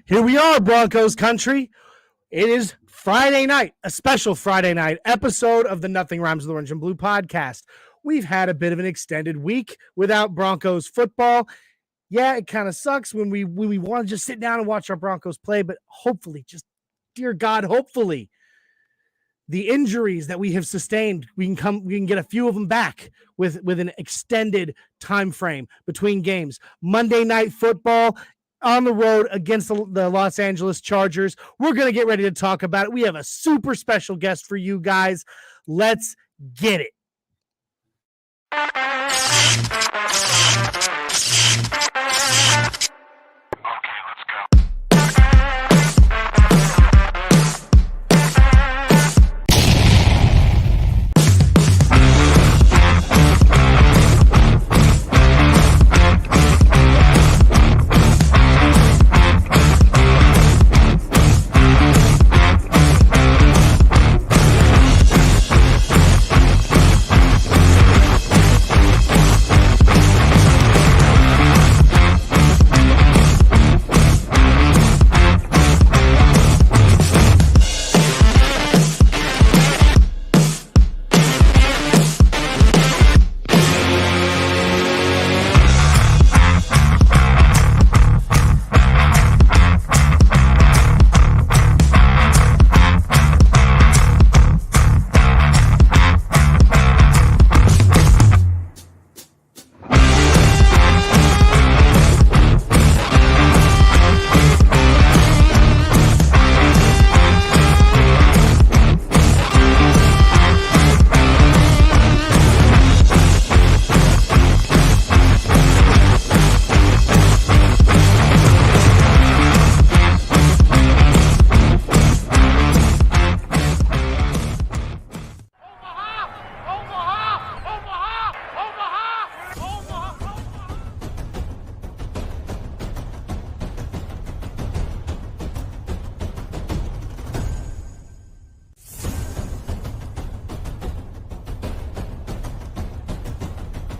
Here we are, Broncos Country. It is Friday night, a special Friday night episode of the Nothing Rhymes with Orange and Blue podcast. We've had a bit of an extended week without Broncos football. Yeah, it kind of sucks when we want to just sit down and watch our Broncos play, but hopefully, just dear God, hopefully, the injuries that we have sustained, we can get a few of them back with an extended time frame between games. Monday Night Football on the road against the Los Angeles Chargers. We're going to get ready to talk about it. We have a super special guest for you guys. Let's get it.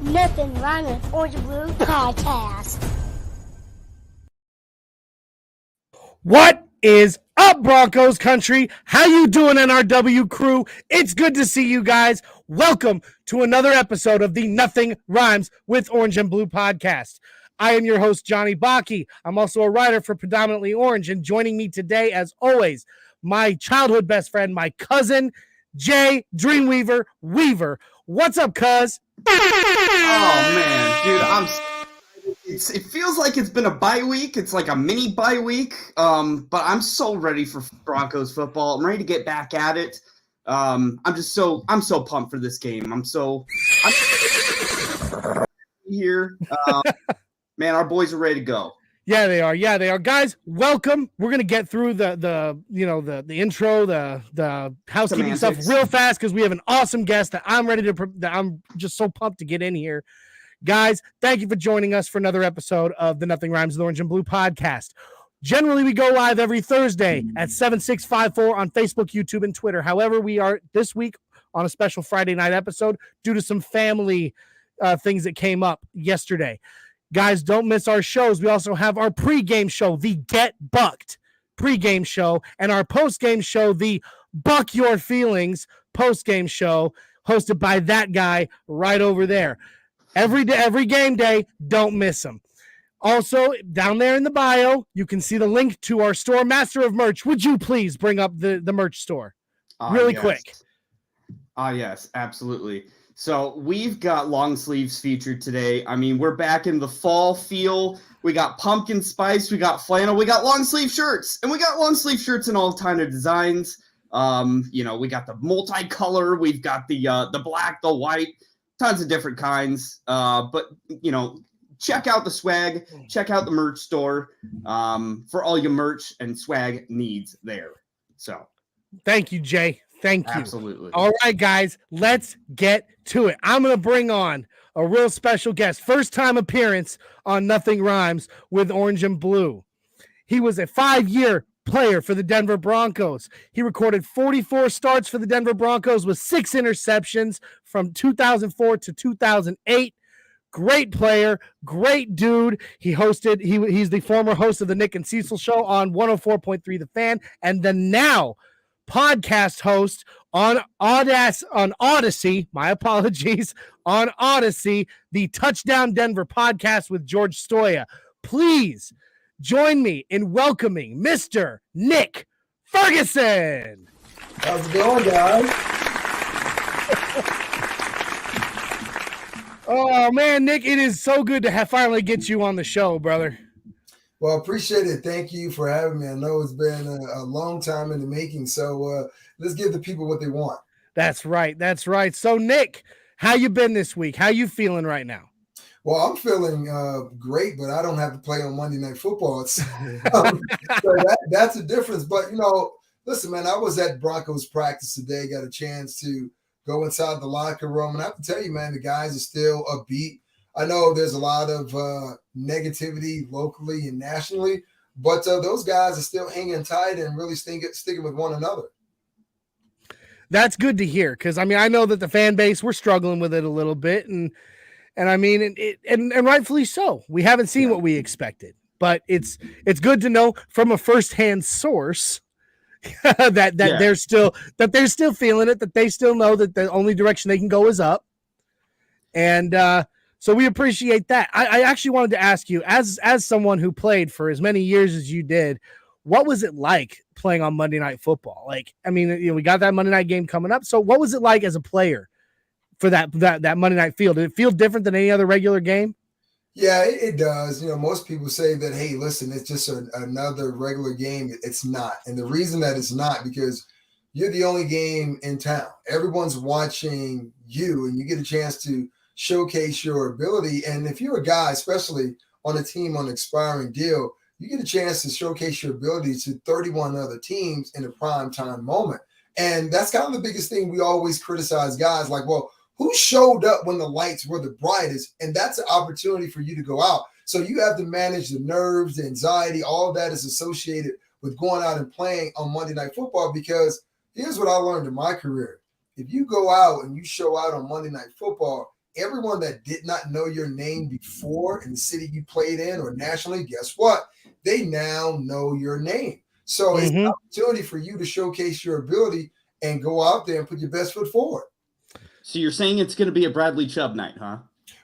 Nothing Rhymes with Orange and Blue podcast. What is up, Broncos Country? How you doing, NRW Crew? It's good to see you guys. Welcome to another episode of the Nothing Rhymes with Orange and Blue podcast. I am your host, Johnny Bakke. I'm also a writer for Predominantly Orange, and joining me today, as always, my childhood best friend, my cousin, Jay Dreamweaver Weaver. What's up, cuz? Oh man, dude, it feels like it's been a bye week. It's like a mini bye week. But I'm so ready for Broncos football. I'm ready to get back at it. I'm so pumped for this game. I'm here. Man, our boys are ready to go. Yeah, they are. Guys, welcome. We're going to get through the intro, the housekeeping stuff real fast because we have an awesome guest that I'm just so pumped to get in here. Guys, thank you for joining us for another episode of the Nothing Rhymes with Orange and Blue podcast. Generally, we go live every Thursday at 7654 on Facebook, YouTube, and Twitter. However, we are this week on a special Friday night episode due to some family things that came up yesterday. Guys, don't miss our shows. We also have our pregame show, the Get Bucked pregame show, and our postgame show, the Buck Your Feelings postgame show, hosted by that guy right over there. Every game day, don't miss them. Also, down there in the bio, you can see the link to our store, Master of Merch. Would you please bring up the merch store really quick? Yes, absolutely. So we've got long sleeves featured today. I mean, we're back in the fall feel. We got pumpkin spice, we got flannel, we got long sleeve shirts, and we got long sleeve shirts in all kind of designs. We got the multicolor, we've got the black, the white, tons of different kinds. But check out the swag, check out the merch store for all your merch and swag needs there. So, thank you, Jay. Thank you. Absolutely. All right, guys, let's get to it. I'm going to bring on a real special guest. First time appearance on Nothing Rhymes with Orange and Blue. He was a 5-year player for the Denver Broncos. He recorded 44 starts for the Denver Broncos with 6 interceptions from 2004 to 2008. Great player, great dude. He's the former host of the Nick and Cecil show on 104.3 The Fan, and the now podcast host on Odyssey. My apologies, on Odyssey, the Touchdown Denver podcast with George Stoya. Please join me in welcoming Mr. Nick Ferguson. How's it going, guys? Oh man, Nick, it is so good to finally get you on the show, brother. Well, appreciate it. Thank you for having me. I know it's been a long time in the making, so let's give the people what they want. That's right. That's right. So, Nick, how you been this week? How you feeling right now? Well, I'm feeling great, but I don't have to play on Monday Night Football. So that's a difference. But, listen, man, I was at Broncos practice today, got a chance to go inside the locker room. And I have to tell you, man, the guys are still upbeat. I know there's a lot of negativity locally and nationally, but those guys are still hanging tight and really sticking with one another. That's good to hear, because I mean, I know that the fan base, we're struggling with it a little bit, and I mean, and rightfully so. We haven't seen what we expected, but it's good to know from a firsthand source that they're still feeling it, that they still know that the only direction they can go is up, and so we appreciate that. I actually wanted to ask you, as someone who played for as many years as you did, what was it like playing on Monday Night Football? Like, I mean, we got that Monday night game coming up. So what was it like as a player for that Monday night field? Did it feel different than any other regular game? Yeah, it does. Most people say that, hey, listen, it's just another regular game. It's not. And the reason that it's not, because you're the only game in town. Everyone's watching you, and you get a chance to showcase your ability. And if you're a guy, especially on a team on an expiring deal, you get a chance to showcase your ability to 31 other teams in a primetime moment. And that's kind of the biggest thing we always criticize guys, like, well, who showed up when the lights were the brightest? And that's an opportunity for you to go out. So you have to manage the nerves, the anxiety, all that is associated with going out and playing on Monday Night Football, because here's what I learned in my career. If you go out and you show out on Monday Night Football, everyone that did not know your name before in the city you played in or nationally, guess what? They now know your name. So it's an opportunity for you to showcase your ability and go out there and put your best foot forward. So you're saying it's going to be a Bradley Chubb night, huh?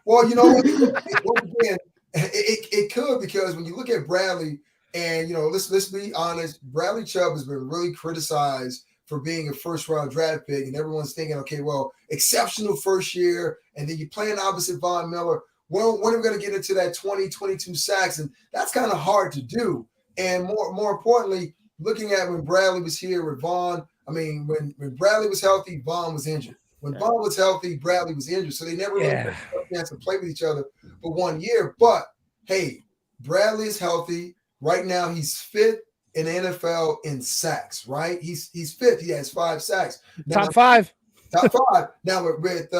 Well, again, it could, because when you look at Bradley, and let's be honest, Bradley Chubb has been really criticized for being a first-round draft pick, and everyone's thinking, okay, well, exceptional first year, and then you're playing opposite Von Miller. Well, when are we going to get into that 20, 22 sacks? And that's kind of hard to do. And more importantly, looking at when Bradley was here with Von, I mean, when Bradley was healthy, Von was injured. When Von was healthy, Bradley was injured. So they never really had a chance to play with each other for 1 year. But, hey, Bradley is healthy. Right now, he's fifth in the NFL in sacks, right? He's fifth. He has 5 sacks. Now, Top five. Now, with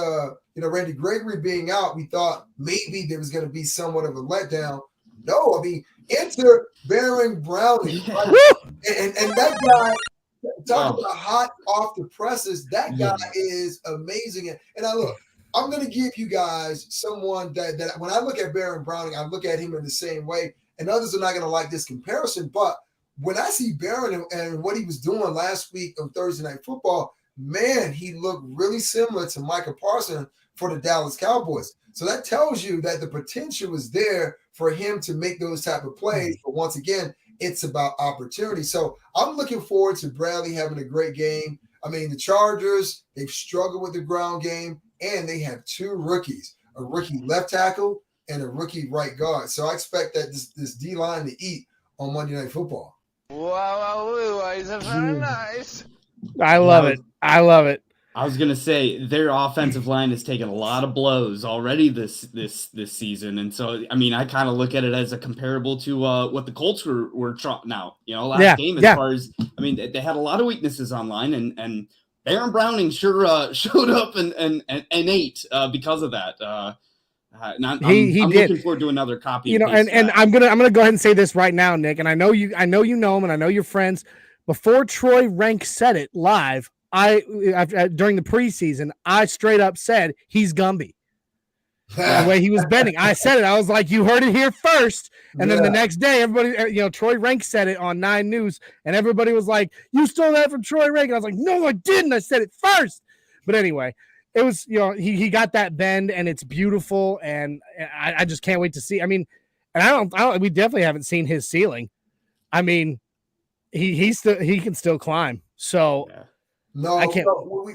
Randy Gregory being out, we thought maybe there was going to be somewhat of a letdown. No, I mean, enter Baron Browning. Right? and that guy, talk about hot off the presses, that guy is amazing. And I'm going to give you guys someone that when I look at Baron Browning, I look at him in the same way, and others are not going to like this comparison. But when I see Baron and what he was doing last week on Thursday Night Football, man, he looked really similar to Micah Parsons for the Dallas Cowboys. So that tells you that the potential is there for him to make those type of plays. But once again, it's about opportunity. So I'm looking forward to Bradley having a great game. I mean, the Chargers, they've struggled with the ground game, and they have 2 rookies, a rookie left tackle and a rookie right guard. So I expect that this D-line to eat on Monday Night Football. Wow, is that very nice? I love it. I was gonna say their offensive line has taken a lot of blows already this season, and so I mean I kind of look at it as a comparable to what the Colts were now. Last game as far as I mean they had a lot of weaknesses online, and Baron Browning sure showed up and ate because of that. I'm looking forward to another copy. And I'm gonna go ahead and say this right now, Nick. And I know you know him, and I know your friends. Before Troy Rank said it live, during the preseason, I straight up said he's Gumby. The way he was bending. I said it. I was like, you heard it here first. And then the next day, everybody, Troy Rank said it on 9 News, and everybody was like, you stole that from Troy Rank. And I was like, no, I didn't. I said it first. But anyway, it was, he got that bend, and it's beautiful, and I just can't wait to see. I mean, and we definitely haven't seen his ceiling. I mean, he can still climb. So no, I can't.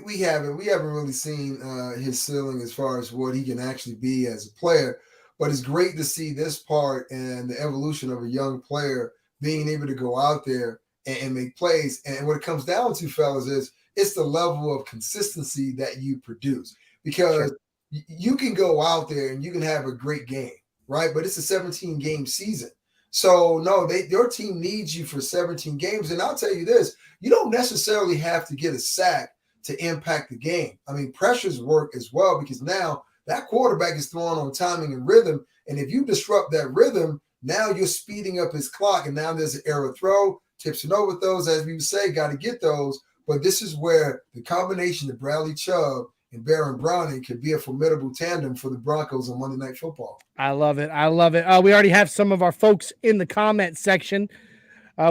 We haven't really seen his ceiling as far as what he can actually be as a player. But it's great to see this part and the evolution of a young player being able to go out there and make plays. And what it comes down to, fellas, is it's the level of consistency that you produce, because you can go out there and you can have a great game, right? But it's a 17-game season. So, no, your team needs you for 17 games. And I'll tell you this, you don't necessarily have to get a sack to impact the game. I mean, pressures work as well, because now that quarterback is throwing on timing and rhythm. And if you disrupt that rhythm, now you're speeding up his clock. And now there's an error throw, tips and over throws, as we would say, got to get those. But this is where the combination of Bradley Chubb and Baron Browning could be a formidable tandem for the Broncos on Monday Night Football. I love it. I love it. We already have some of our folks in the comment section.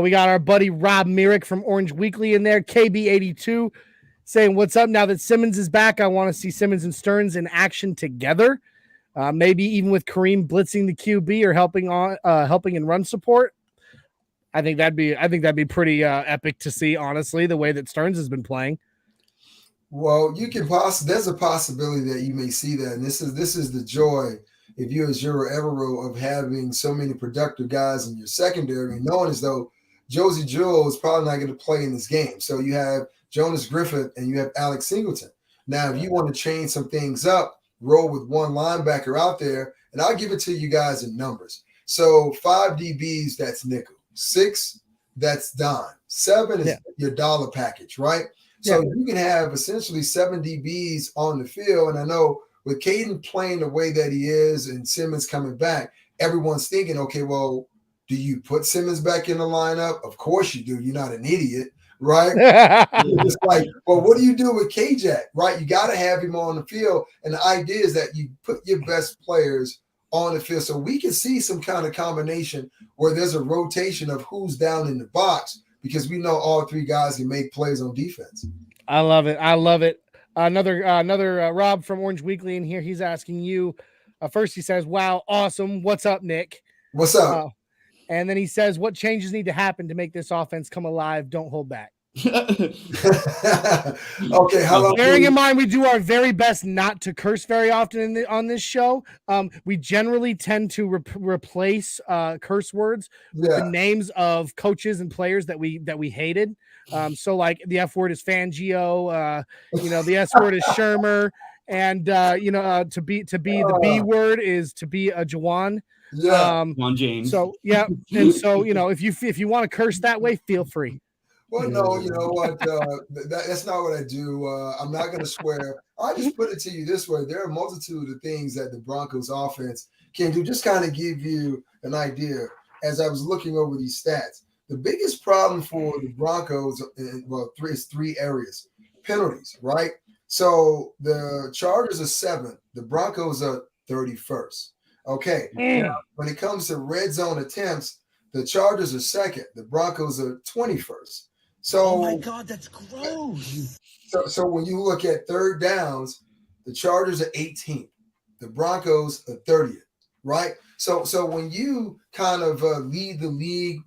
We got our buddy Rob Myrick from Orange Weekly in there, KB82, saying, what's up now that Simmons is back? I want to see Simmons and Stearns in action together. Maybe even with Kareem blitzing the QB or helping in run support. I think that'd be pretty epic to see, honestly, the way that Stearns has been playing. Well, there's a possibility that you may see that. And this is the joy, if you're a Juro Evero, of having so many productive guys in your secondary, and knowing as though Josie Jewell is probably not going to play in this game. So you have Jonas Griffith and you have Alex Singleton. Now, if you want to change some things up, roll with one linebacker out there, and I'll give it to you guys in numbers. So 5 DBs, that's nickel. 6, that's dime. 7 is your dollar package, right? So you can have essentially 7 DBs on the field. And I know with Caden playing the way that he is and Simmons coming back, everyone's thinking, okay, well, do you put Simmons back in the lineup? Of course you do. You're not an idiot, right? It's like, well, what do you do with K-Jack, right? You got to have him on the field. And the idea is that you put your best players on the field. So we can see some kind of combination where there's a rotation of who's down in the box, because we know all 3 guys can make plays on defense. I love it. I love it. Another Rob from Orange Weekly in here. He's asking you. First, he says, "Wow, awesome! What's up, Nick? What's up?" And then he says, "What changes need to happen to make this offense come alive? Don't hold back." Okay, bearing in mind we do our very best not to curse very often on this show. We generally tend to replace curse words with the names of coaches and players that we hated. So like the F word is Fangio, the S word is Shermer, and to be the B word is to be a Jawan. Juwan James. So and so if you want to curse that way, feel free. Well, no, you know what? That's not what I do. I'm not going to swear. I just put it to you this way. There are a multitude of things that the Broncos offense can do. Just kind of give you an idea as I was looking over these stats. The biggest problem for the Broncos, is 3 areas. Penalties, right? So the Chargers are 7th. The Broncos are 31st. Okay. Now, when it comes to red zone attempts, the Chargers are 2nd. The Broncos are 21st. So, oh my God, that's gross. So when you look at third downs, the Chargers are 18th. The Broncos are 30th, right? So when you kind of lead the league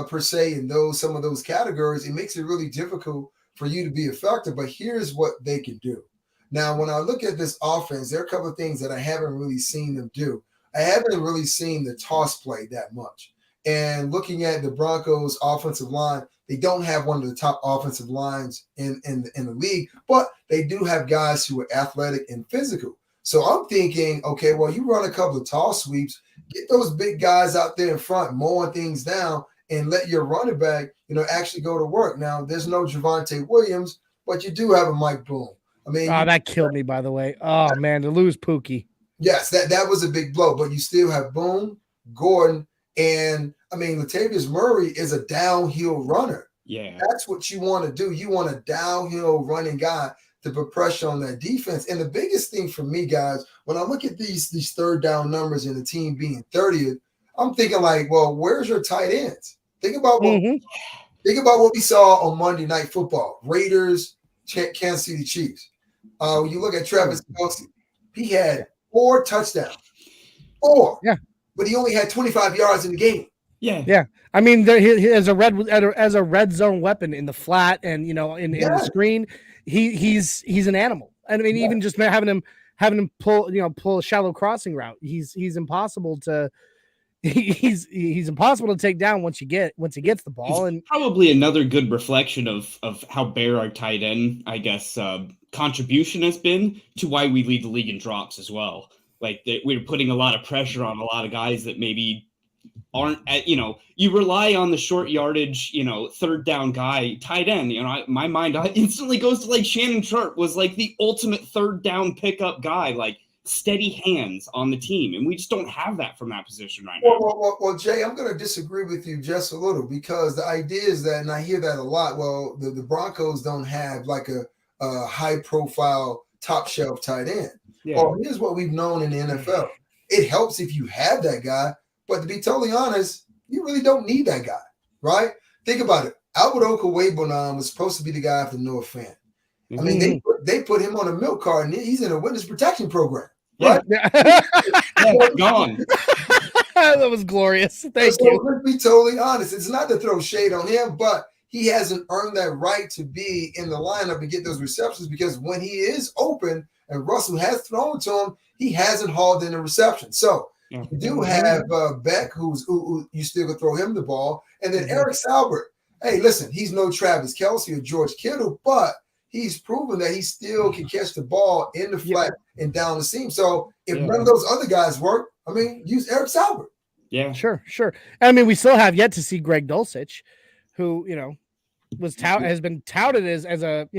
per se in some of those categories, it makes it really difficult for you to be effective. But here's what they can do. Now, when I look at this offense, there are a couple of things that I haven't really seen them do. I haven't really seen the toss play that much. And looking at the Broncos offensive line, they don't have one of the top offensive lines in the league, but they do have guys who are athletic and physical. So I'm thinking, okay, well, you run a couple of toss sweeps, get those big guys out there in front, mowing things down, and let your running back, actually go to work. Now, there's no Javonte Williams, but you do have a Mike Boone. I mean, that killed me, by the way. Oh man, to lose Pookie. Yes, that was a big blow, but you still have Boone, Gordon, and Latavius Murray is a downhill runner. Yeah. That's what you want to do. You want a downhill running guy to put pressure on that defense. And the biggest thing for me, guys, when I look at these third down numbers and the team being 30th, I'm thinking like, well, where's your tight ends? Think about what we saw on Monday Night Football. Raiders, Kansas City Chiefs. When you look at Travis Kelce, he had 4 touchdowns. 4. Yeah. But he only had 25 yards in the game. Yeah. I mean, he as a red zone weapon in the flat and in the screen, he's an animal. I mean, even just having him pull a shallow crossing route, he's impossible to impossible to take down once he gets the ball. It's and probably another good reflection of how bare our tight end, I guess, contribution has been to why we lead the league in drops as well. Like we're putting a lot of pressure on a lot of guys that maybe aren't at, you rely on the short yardage, third down guy, tight end. My mind instantly goes to like Shannon Sharp was like the ultimate third down pickup guy, like steady hands on the team. And we just don't have that from that position right now. Well, Jay, I'm going to disagree with you just a little because the idea is that, and I hear that a lot. Well, the Broncos don't have like a high profile top shelf tight end. Yeah. Well, here's what we've known in the NFL. It helps if you have that guy, but to be totally honest, you really don't need that guy, right? Think about it. Albert Okwuegbunam was supposed to be the guy after Noah Fant. I mean, they put him on a milk cart, and he's in a witness protection program, right? Gone. That was glorious. Thank you. Let's be totally honest. It's not to throw shade on him, but he hasn't earned that right to be in the lineup and get those receptions because when he is open and Russell has thrown to him, he hasn't hauled in a reception. So you do have Beck, who you still can throw him the ball, and then Eric Salbert. Hey, listen, he's no Travis Kelce or George Kittle, but he's proven that he still can catch the ball in the flat and down the seam. So if none of those other guys work, I mean, use Eric Salbert. Yeah, sure. I mean, we still have yet to see Greg Dulcich, who has been touted as a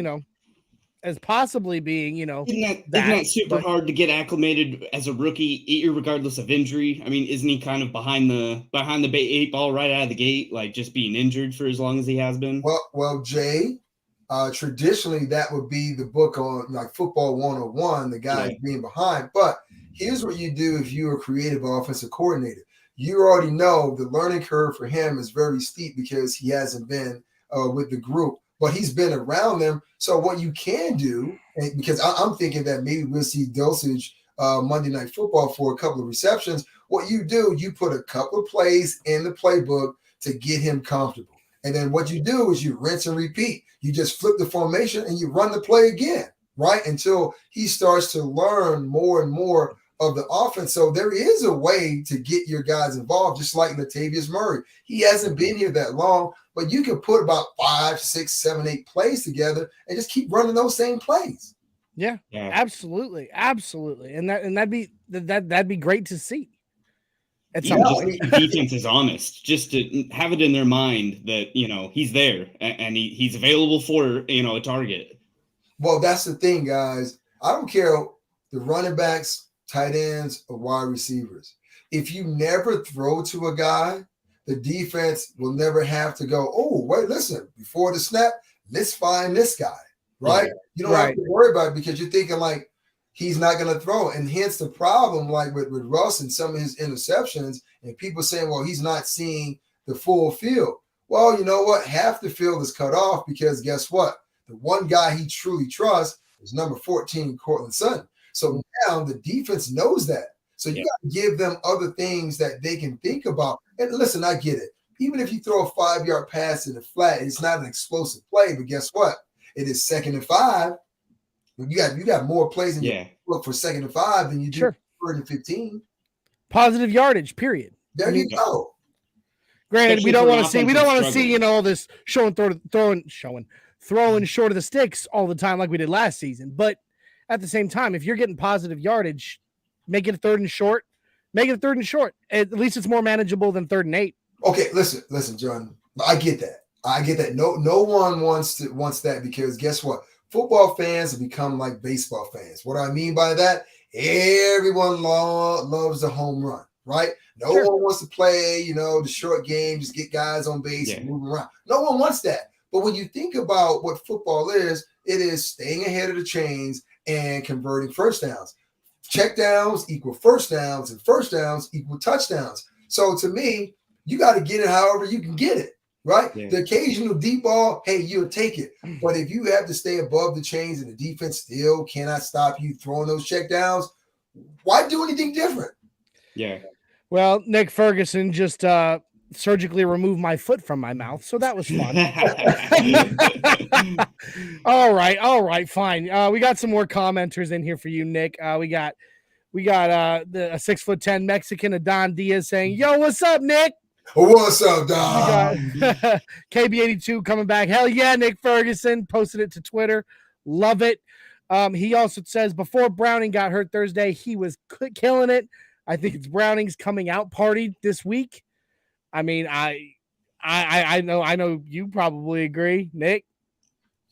as possibly being isn't that super hard to get acclimated as a rookie, regardless of injury? I mean, isn't he kind of behind the 8 ball right out of the gate, like just being injured for as long as he has been? Well, Jay. Traditionally, that would be the book on like Football 101, the guys being behind. But here's what you do if you're a creative offensive coordinator. You already know the learning curve for him is very steep because he hasn't been with the group, but he's been around them. So what you can do, and because I'm thinking that maybe we'll see Dulcich Monday Night Football for a couple of receptions. What you do, you put a couple of plays in the playbook to get him comfortable. And then what you do is you rinse and repeat. You just flip the formation and you run the play again, right? Until he starts to learn more and more of the offense. So there is a way to get your guys involved, just like Latavius Murray. He hasn't been here that long, but you can put about 5, 6, 7, 8 plays together and just keep running those same plays. Yeah. Absolutely. And that'd be great to see. Defense is honest, just to have it in their mind that he's there and he's available for a target. Well, that's the thing, guys. I don't care the running backs, tight ends, or wide receivers. If you never throw to a guy, the defense will never have to go, oh, wait, listen, before the snap, let's find this guy, right? Yeah. You don't have to worry about it because you're thinking like, he's not going to throw. And hence the problem, like with Russ and some of his interceptions, and people saying, well, he's not seeing the full field. Well, you know what? Half the field is cut off because guess what? The one guy he truly trusts is number 14, Cortland Sutton. So now the defense knows that. So you got to give them other things that they can think about. And listen, I get it. Even if you throw a 5-yard pass in the flat, it's not an explosive play, but guess what? It is 2nd and 5. You got more plays in your look for 2nd and 5 than you do 3rd and 15. Positive yardage, period. There you go. Granted, we don't want to see all this throwing short of the sticks all the time like we did last season. But at the same time, if you're getting positive yardage, make it a 3rd and short. Make it a 3rd and short. At least it's more manageable than 3rd and 8. Okay, listen, John. I get that. No one wants that because guess what? Football fans have become like baseball fans. What do I mean by that? Everyone loves the home run, right? No one wants to play, the short game, just get guys on base and move around. No one wants that. But when you think about what football is, it is staying ahead of the chains and converting first downs. Check downs equal first downs, and first downs equal touchdowns. So to me, you got to get it however you can get it, right? Yeah. The occasional deep ball, hey, you'll take it. But if you have to stay above the chains and the defense still cannot stop you throwing those check downs, why do anything different? Yeah. Well, Nick Ferguson just surgically removed my foot from my mouth, so that was fun. All right, fine. We got some more commenters in here for you, Nick. We got a 6'10" Mexican, Adon Diaz, saying, "Yo, what's up, Nick? What's up, We Don? got KB82 coming back. Hell yeah, Nick Ferguson posted it to Twitter. Love it. He also says before Browning got hurt Thursday, he was killing it. I think it's Browning's coming out party this week. I mean, I know you probably agree, Nick.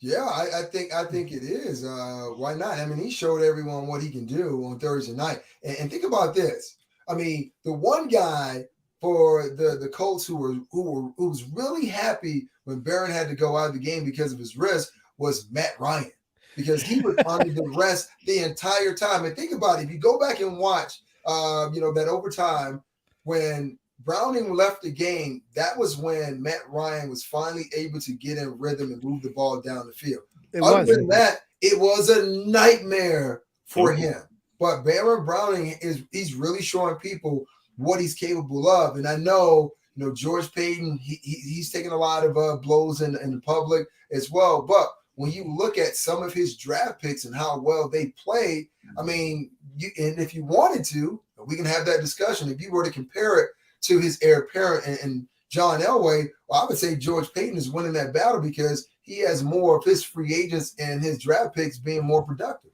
Yeah, I think it is. Why not? I mean, he showed everyone what he can do on Thursday night. And think about this. I mean, the one guy for the Colts who was really happy when Barron had to go out of the game because of his wrist was Matt Ryan, because he was under the rest the entire time. And think about it. If you go back and watch, that overtime when Browning left the game, that was when Matt Ryan was finally able to get in rhythm and move the ball down the field. Other than that, it was a nightmare for him. But Baron Browning he's really showing people what he's capable of. And I know, George Payton, he's taking a lot of blows in the public as well. But when you look at some of his draft picks and how well they played, I mean, and if you wanted to, we can have that discussion. If you were to compare it to his heir apparent and John Elway, well, I would say George Payton is winning that battle because he has more of his free agents and his draft picks being more productive.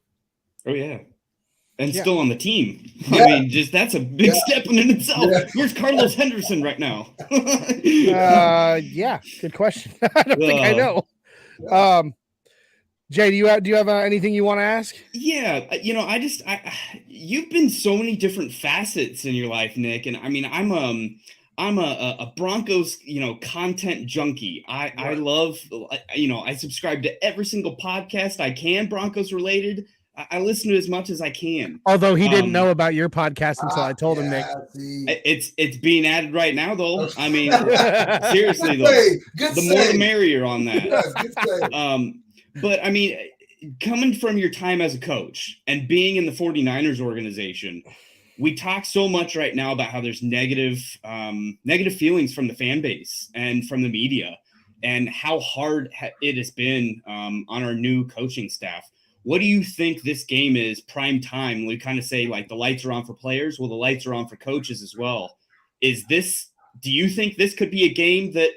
Oh, yeah. And still on the team. Yeah. I mean, that's a big step in itself. Yeah. Where's Carlos Henderson right now? Yeah, good question. I don't think I know. Jay, do you have anything you want to ask? Yeah, you've been so many different facets in your life, Nick, and I mean, I'm a Broncos, content junkie. I love, I subscribe to every single podcast I can, Broncos related. I listen to as much as I can. Although he didn't know about your podcast until I told him, Nick. It's being added right now, though. I mean, seriously, though, the more the merrier on that. Yes, but I mean, coming from your time as a coach and being in the 49ers organization, we talk so much right now about how there's negative feelings from the fan base and from the media and how hard it has been on our new coaching staff. What do you think this game is prime time? We kind of say like the lights are on for players. Well, the lights are on for coaches as well. Do you think this could be a game that,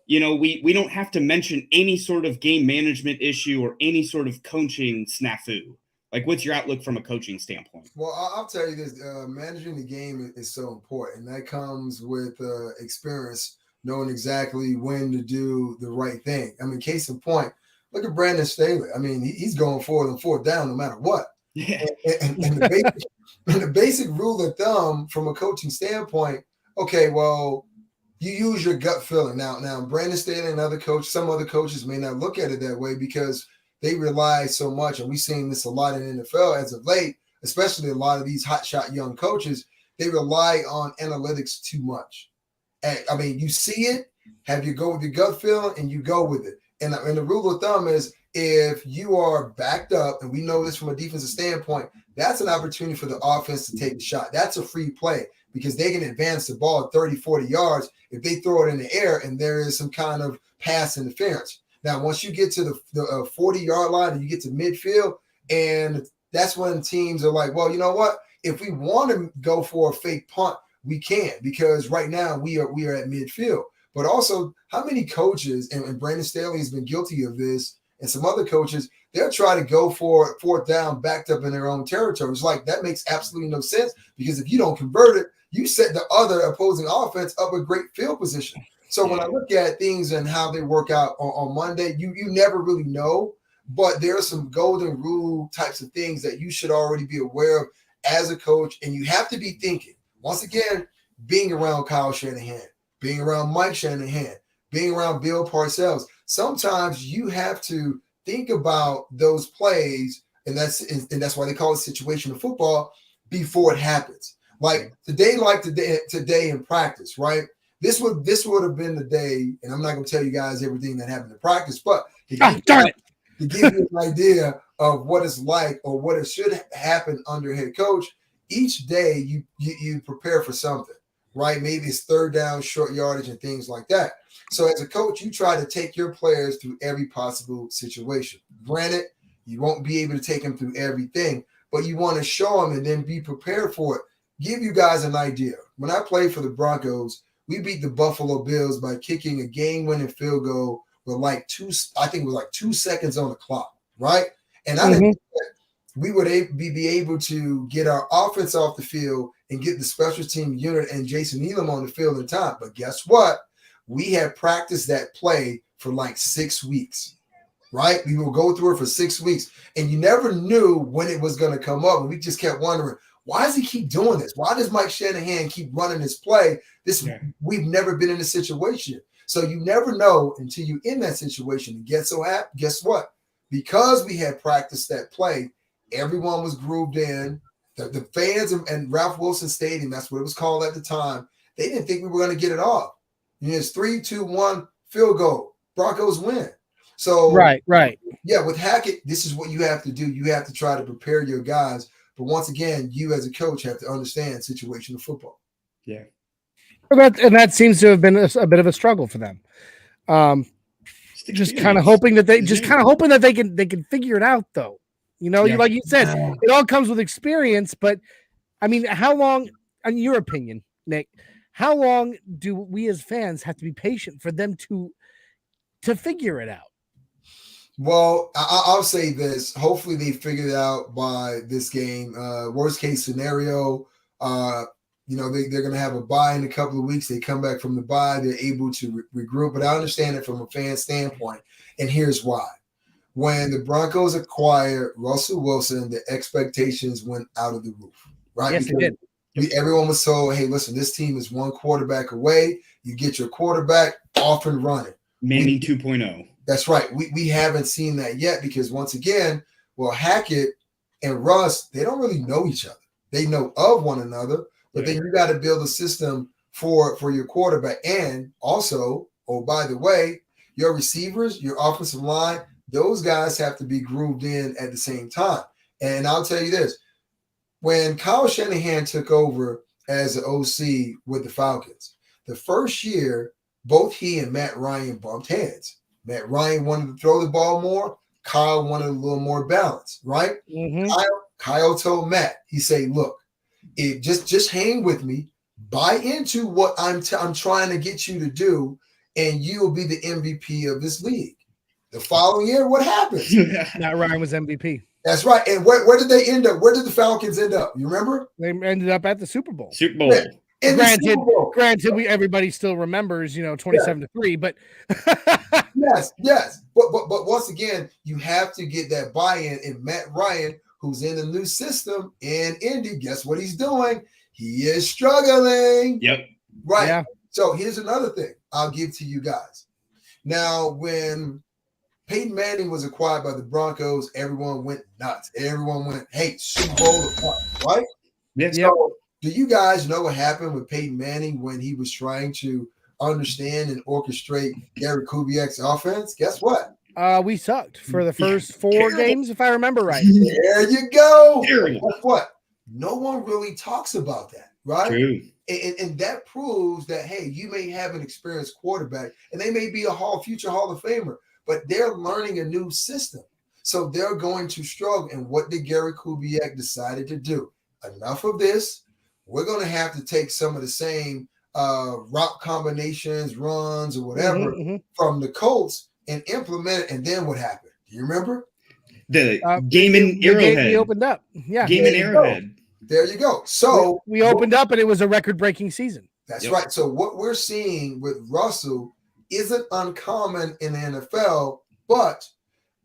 we don't have to mention any sort of game management issue or any sort of coaching snafu? Like, what's your outlook from a coaching standpoint? Well, I'll tell you this, managing the game is so important. That comes with experience, knowing exactly when to do the right thing. I mean, case in point, look at Brandon Staley. I mean, he's going forward and fourth down no matter what. Yeah. And the basic rule of thumb from a coaching standpoint, okay, well, you use your gut feeling. Now, Brandon Staley and some other coaches may not look at it that way because they rely so much, and we've seen this a lot in the NFL as of late, especially a lot of these hotshot young coaches, they rely on analytics too much. And, I mean, you see it, have you go with your gut feeling, and you go with it. And the rule of thumb is if you are backed up, and we know this from a defensive standpoint, that's an opportunity for the offense to take the shot. That's a free play because they can advance the ball 30, 40 yards if they throw it in the air and there is some kind of pass interference. Now, once you get to the 40-yard line and you get to midfield, and that's when teams are like, well, you know what? If we want to go for a fake punt, we can, because right now we are at midfield. But also, how many coaches, and Brandon Staley has been guilty of this, and some other coaches, they'll try to go for fourth down backed up in their own territory. It's like that makes absolutely no sense, because if you don't convert it, you set the other opposing offense up a great field position. So when I look at things and how they work out on Monday, you never really know, but there are some golden rule types of things that you should already be aware of as a coach, and you have to be thinking. Once again, being around Kyle Shanahan, being around Mike Shanahan, being around Bill Parcells, sometimes you have to think about those plays, and that's why they call it situational football before it happens. Like today in practice, right? This would have been the day, and I'm not going to tell you guys everything that happened in practice, but to give you an idea of what it's like or what it should happen under head coach, each day you prepare for something, right? Maybe it's third down, short yardage, and things like that. So as a coach, you try to take your players through every possible situation. Granted, you won't be able to take them through everything, but you want to show them and then be prepared for it. Give you guys an idea. When I played for the Broncos, we beat the Buffalo Bills by kicking a game-winning field goal with like 2 seconds on the clock, right? And I didn't think we would be able to get our offense off the field and get the special team unit and Jason Elam on the field in time. But guess what? We had practiced that play for like 6 weeks, right? We will go through it for 6 weeks, and you never knew when it was going to come up. And we just kept wondering, why does he keep doing this? Why does Mike Shanahan keep running this play? We've never been in a situation. So you never know until you're in that situation. And guess what? Because we had practiced that play, everyone was grooved in. The fans and Ralph Wilson Stadium, that's what it was called at the time, they didn't think we were going to get it off. It's 3-2-1 field goal. Broncos win. So right. Yeah, with Hackett, this is what you have to do. You have to try to prepare your guys. But once again, you as a coach have to understand situational football. Yeah. And that seems to have been a bit of a struggle for them. Just kind of hoping that they can figure it out, though. Like you said, it all comes with experience. But I mean, how long, in your opinion, Nick, how long do we as fans have to be patient for them to figure it out? Well, I'll say this. Hopefully they figure it out by this game. Worst case scenario, they're going to have a bye in a couple of weeks. They come back from the bye. They're able to regroup. But I understand it from a fan standpoint. And here's why. When the Broncos acquired Russell Wilson, the expectations went out of the roof, right? Yes, because it did. Everyone was told, hey, listen, this team is one quarterback away. You get your quarterback off and running. Manning 2.0. That's right. We haven't seen that yet because once again, Hackett and Russ, they don't really know each other. They know of one another, but then you got to build a system for your quarterback. And also, by the way, your receivers, your offensive line, those guys have to be grooved in at the same time. And I'll tell you this, when Kyle Shanahan took over as the OC with the Falcons, the first year, both he and Matt Ryan bumped heads. Matt Ryan wanted to throw the ball more. Kyle wanted a little more balance, right? Mm-hmm. Kyle told Matt, he said, look, just hang with me, buy into what I'm trying to get you to do, and you'll be the MVP of this league. The following year, what happened? Matt Ryan was MVP. That's right. And where did they end up? Where did the Falcons end up? You remember? They ended up at the Super Bowl. Yeah. Granted, everybody still remembers, 27-3, but yes. But once again, you have to get that buy-in. And Matt Ryan, who's in the new system in Indy, guess what he's doing? He is struggling. Yep. Right. Yeah. So here's another thing I'll give to you guys. Now, when Peyton Manning was acquired by the Broncos, everyone went nuts. Everyone went, hey, Super Bowl, right? Yeah. So, do you guys know what happened with Peyton Manning when he was trying to understand and orchestrate Gary Kubiak's offense? Guess what? We sucked for the first 4 games, if I remember right. There you go. Terrible. Guess what? No one really talks about that, right? True. And that proves that, hey, you may have an experienced quarterback, and they may be a future Hall of Famer, but they're learning a new system. So they're going to struggle. And what did Gary Kubiak decided to do? Enough of this. We're going to have to take some of the same route combinations, runs, or whatever from the Colts and implement it. And then what happened? Do you remember? The game in Arrowhead. We opened up. Yeah. Game in Arrowhead. There you go. So we opened up and it was a record-breaking season. That's right. So what we're seeing with Russell isn't uncommon in the NFL, but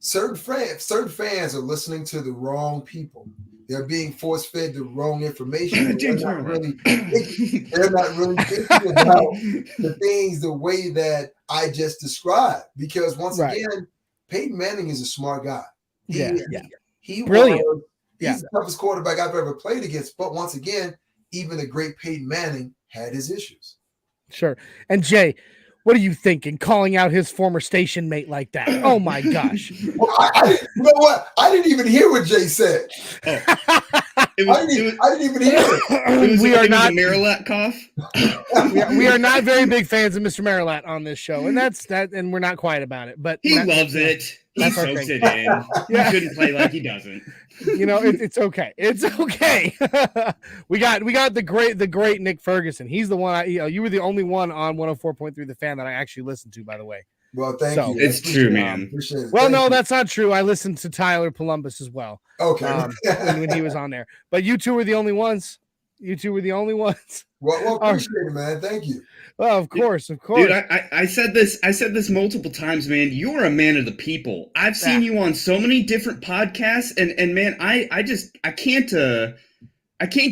certain fans are listening to the wrong people. They're being force-fed the wrong information. They're not really thinking about the things the way that I just described. Because once again, Peyton Manning is a smart guy. He brilliant. He's the toughest quarterback I've ever played against. But once again, even the great Peyton Manning had his issues. Sure. And Jay, what are you thinking? Calling out his former station mate like that? Oh my gosh! Well, you know what? I didn't even hear what Jay said. I didn't even hear it. We are not a Marilat cough. we are not very big fans of Mr. Marilat on this show, and that's that. And we're not quiet about it. But he loves it. He soaks it in. He shouldn't play like he doesn't. You know, it's okay. It's okay. we got the great Nick Ferguson. He's the one. You were the only one on 104.3 The Fan that I actually listened to, by the way. Well, thank you. It's true, man. Appreciate it. Well, no, that's not true. I listened to Tyler Columbus as well. Okay. When he was on there, but you two were the only ones. You two were the only ones. Well, appreciate it, man. Thank you. Well, of course. Dude, I said this multiple times, man. You're a man of the people. I've seen you on so many different podcasts, and man, I can't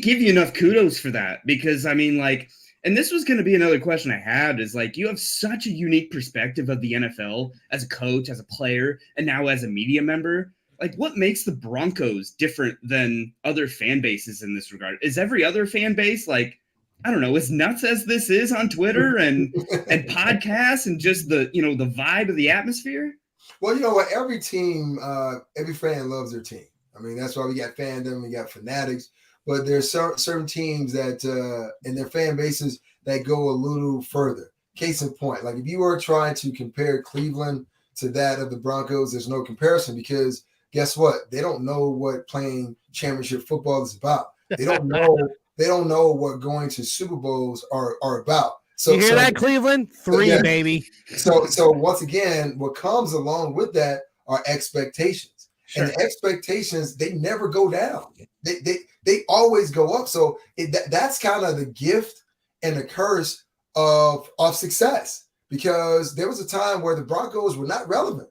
give you enough kudos for that, because I mean, like, and this was going to be another question I had, is like, you have such a unique perspective of the NFL as a coach, as a player, and now as a media member. Like, what makes the Broncos different than other fan bases in this regard? Is every other fan base, like, I don't know, as nuts as this is on Twitter and podcasts and just the vibe of the atmosphere? Well, you know what? Every team, every fan loves their team. I mean, that's why we got fandom, we got fanatics. But there's certain teams that in their fan bases that go a little further. Case in point, like if you were trying to compare Cleveland to that of the Broncos, there's no comparison, because guess what? They don't know what playing championship football is about. They don't know. They don't know what going to Super Bowls are about. So you hear that, Cleveland? 3, baby. So once again, what comes along with that are expectations. Sure. And the expectations, they never go down. They always go up. So that's kind of the gift and the curse of success, because there was a time where the Broncos were not relevant,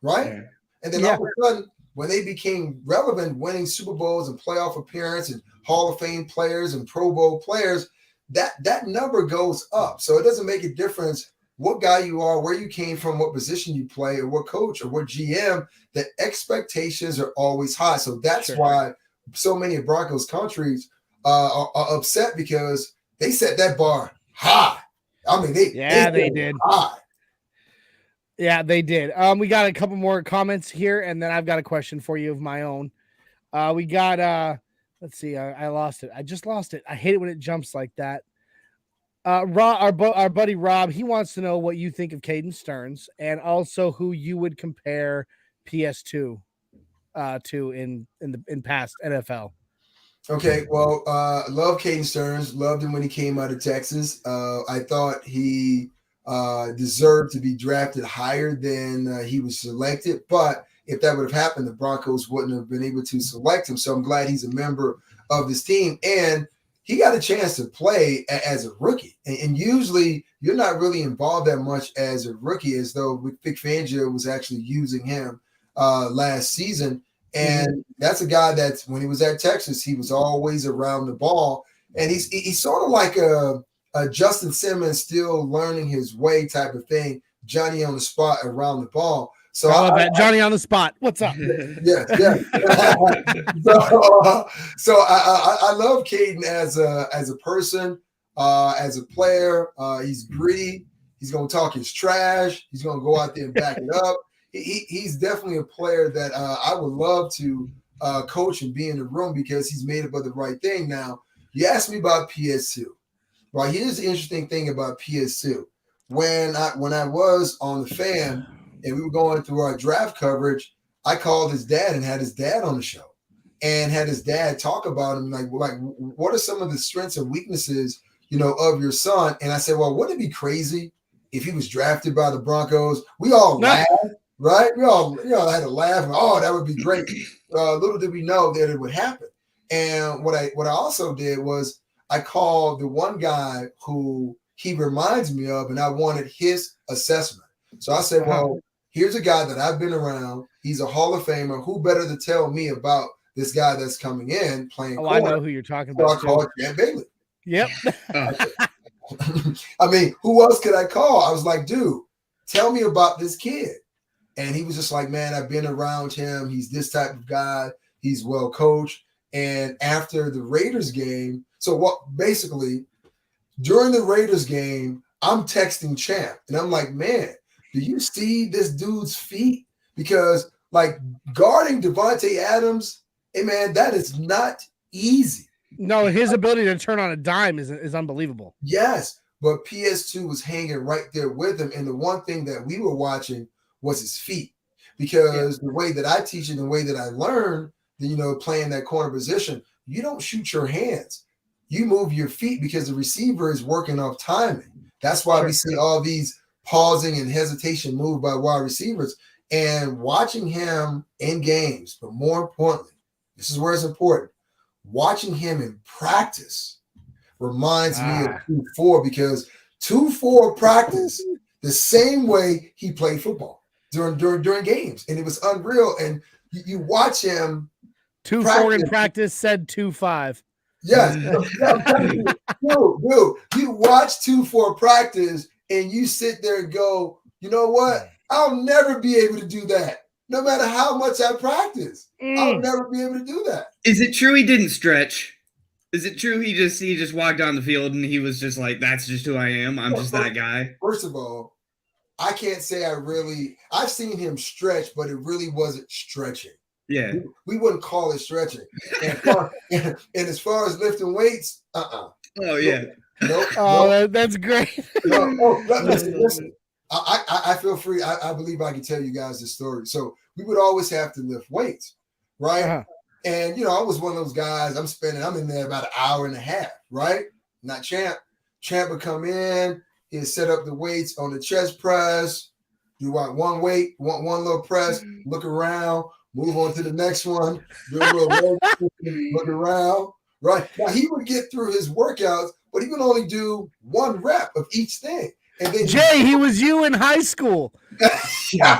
right? Yeah. And then all of a sudden, when they became relevant, winning Super Bowls and playoff appearance and Hall of Fame players and Pro Bowl players, that number goes up. So it doesn't make a difference what guy you are, where you came from, what position you play, or what coach or what GM. The expectations are always high. So that's why so many of Broncos countries are upset, because they set that bar high. I mean, they did. High. Yeah, they did. We got a couple more comments here, and then I've got a question for you of my own. We got let's see, I lost it. I just lost it. I hate it when it jumps like that. Rob, our buddy Rob, he wants to know what you think of Caden Stearns, and also who you would compare PS2 to in past NFL. Okay, well, love Caden Stearns. Loved him when he came out of Texas. I thought he deserved to be drafted higher than he was selected. But if that would have happened, the Broncos wouldn't have been able to select him. So I'm glad he's a member of this team. And he got a chance to play as a rookie. And usually you're not really involved that much as a rookie, as though Vic Fangio was actually using him last season. And that's a guy that when he was at Texas, he was always around the ball. And he's sort of like a Justin Simmons still learning his way type of thing, Johnny on the spot around the ball. So I love that. Johnny on the spot. What's up? Yeah. So I love Caden as a person, as a player. He's gritty. He's going to talk his trash. He's going to go out there and back it up. He's definitely a player that I would love to coach and be in the room, because he's made up of the right thing. Now, you asked me about PS2. Well, here's the interesting thing about PS2. When I was on the Fan and we were going through our draft coverage, I called his dad and had his dad on the show and had his dad talk about him, like what are some of the strengths and weaknesses, of your son? And I said, well, wouldn't it be crazy if he was drafted by the Broncos? We all laughed, right? We all had a laugh. Oh, that would be great. Little did we know that it would happen. And what I also did was I called the one guy who he reminds me of, and I wanted his assessment. So I said, well, here's a guy that I've been around. He's a Hall of Famer. Who better to tell me about this guy that's coming in playing Oh, corner. I know who you're talking So I about. called Champ Bailey. Yep. I mean, who else could I call? I was like, dude, tell me about this kid. And he was just like, man, I've been around him. He's this type of guy. He's well coached. And after the Raiders game, so what basically during the Raiders game, I'm texting Champ and I'm like, man, do you see this dude's feet? Because like guarding Devontae Adams, hey man, that is not easy. No, his ability to turn on a dime is unbelievable. Yes, but PS2 was hanging right there with him. And the one thing that we were watching was his feet. Because the way that I teach it and the way that I learn, playing that corner position, you don't shoot your hands. You move your feet because the receiver is working off timing. That's why we see all these pausing and hesitation move by wide receivers. And watching him in games, but more importantly, this is where it's important, watching him in practice reminds me of 2-4 because 2-4 practice the same way he played football during games. And it was unreal. And you watch him 2-4 in practice, said 2-5. Yes. Dude, you watch 2-4 practice and you sit there and go, you know what? I'll never be able to do that. No matter how much I practice, I'll never be able to do that. Is it true he didn't stretch? Is it true he just walked on the field and he was just like, that's just who I am. I'm just that guy. First of all, I can't say I've seen him stretch, but it really wasn't stretching. Yeah. We wouldn't call it stretching. And as far as lifting weights, Oh, yeah. Nope. That's great. Listen. I feel free. I believe I can tell you guys this story. So we would always have to lift weights, right? Uh-huh. And, I was one of those guys, I'm in there about an hour and a half, right? Not Champ. Champ would come in, he'd set up the weights on the chest press, do one weight, one little press, look around, move on to the next one, do a little look around, right? Now, he would get through his workouts, but he would only do one rep of each thing. And then Jay, he was you in high school. Yeah,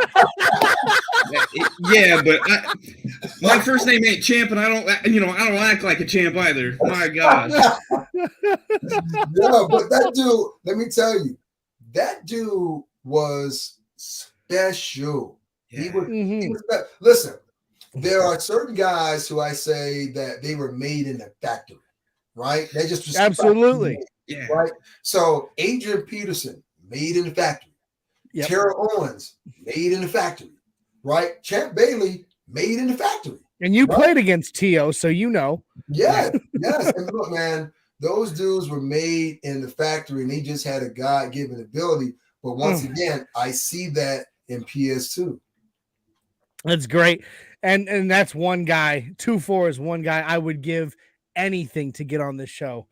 but my first name ain't Champ, and I don't act like a champ either. My gosh. Yeah, but that dude, let me tell you, that dude was special. Yeah. He was listen, there are certain guys who I say that they were made in a factory, right? They just absolutely. Yeah. Right. So Adrian Peterson, made in the factory. Yep. Terrell Owens, made in the factory. Right. Champ Bailey, made in the factory. And you played against T.O., so you know. Yes. And look, man, those dudes were made in the factory and they just had a God-given ability. But once again, I see that in PS2. That's great. And that's one guy. 2-4 is one guy I would give anything to get on this show.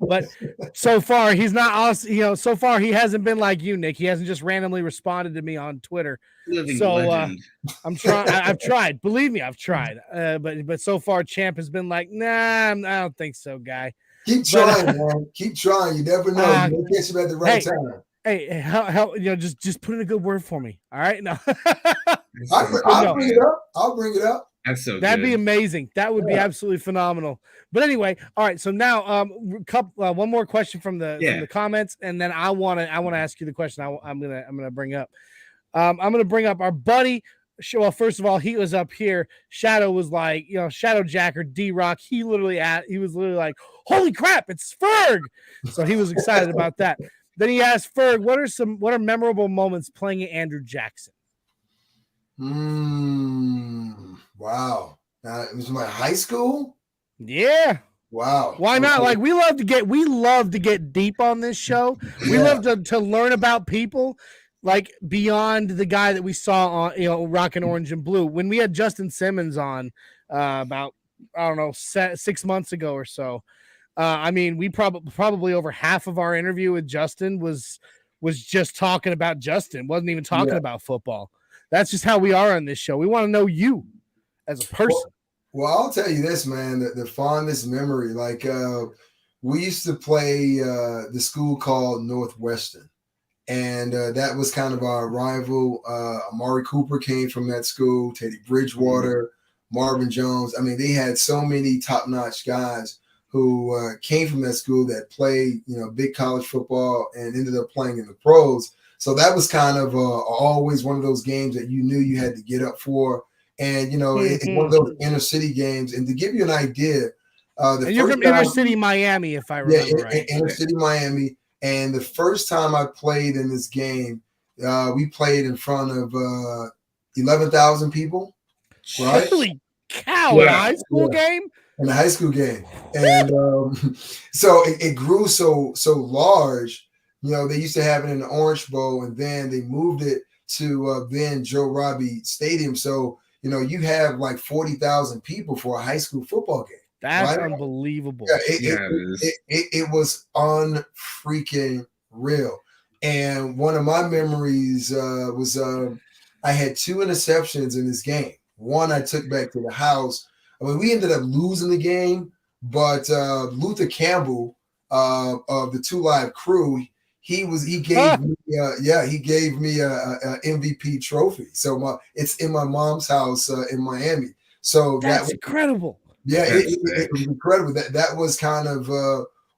But so far he's not awesome. So far he hasn't been like you, Nick. He hasn't just randomly responded to me on Twitter. Living legend. I'm trying. I've tried. Believe me, I've tried. But so far, Champ has been like, nah, I don't think so, guy. Keep trying, man. Keep trying. You never know. You may catch him at the right time. Hey, how just put in a good word for me. All right, no. I'll bring it up. I'll bring it up. That's so That'd good. be amazing. That would be absolutely phenomenal. But anyway, all right. So now, one more question from the comments, and then I want to ask you the question I'm gonna bring up. I'm gonna bring up our buddy. Well, first of all, he was up here. Shadow was like, Shadow Jacker D-Rock. He was literally like, holy crap, it's Ferg. So he was excited about that. Then he asked Ferg, what are memorable moments playing at Andrew Jackson? Wow. It was my high school? Yeah. Wow. Why not? Like we love to get deep on this show. We love to learn about people like beyond the guy that we saw on Rockin' Orange and Blue. When we had Justin Simmons on about 6 months ago or so. We probably over half of our interview with Justin was just talking about Justin. Wasn't even talking about football. That's just how we are on this show. We want to know you as a person. Well, I'll tell you this, man, the fondest memory, like we used to play the school called Northwestern, and that was kind of our rival. Amari Cooper came from that school, Teddy Bridgewater, Marvin Jones. I mean, they had so many top-notch guys who came from that school that played, big college football and ended up playing in the pros. So that was kind of always one of those games that you knew you had to get up for. And, it's one of those inner city games. And to give you an idea, you're from inner city Miami, if I remember right. Inner city Miami. And the first time I played in this game, we played in front of 11,000 people. Right? Holy cow! In a high school game? In a high school game. And so it grew so large. They used to have it in the Orange Bowl, and then they moved it to then Joe Robbie Stadium. So, you have like 40,000 people for a high school football game. That's unbelievable. Yeah, it was unfreaking real. And one of my memories was I had 2 interceptions in this game. One I took back to the house. I mean, we ended up losing the game, but Luther Campbell of the 2 Live Crew, he gave me a MVP trophy. So it's in my mom's house in Miami. So that's incredible. Yeah, it was incredible. That was kind of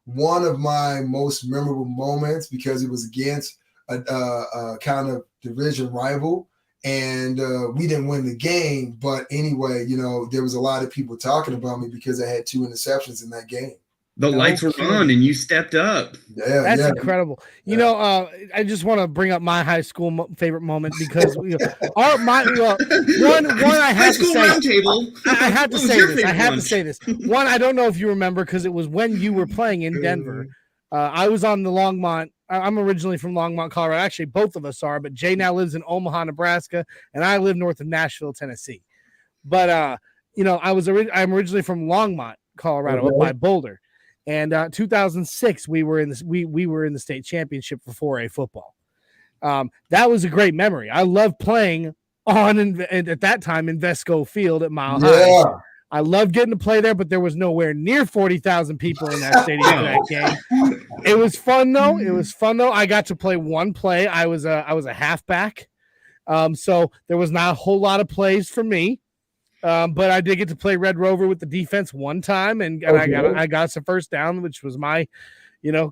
one of my most memorable moments because it was against a kind of division rival. And we didn't win the game, but anyway, there was a lot of people talking about me because I had 2 interceptions in that game. The lights were on and you stepped up. Yeah, that's incredible. I just want to bring up my high school favorite moment because one I have to say, I have to say this. One, I don't know if you remember because it was when you were playing in Denver. I was on the Longmont. I'm originally from Longmont, Colorado. Actually, both of us are, but Jay now lives in Omaha, Nebraska, and I live north of Nashville, Tennessee. But I'm originally from Longmont, Colorado, up by Boulder. And 2006, we were in the state championship for 4A football. That was a great memory. I loved playing on at that time Invesco Field at Mile High. I loved getting to play there, but there was nowhere near 40,000 people in that stadium for that game. It was fun though. I got to play one play. I was a halfback, so there was not a whole lot of plays for me. But I did get to play Red Rover with the defense one time, and I got some first down, which was my,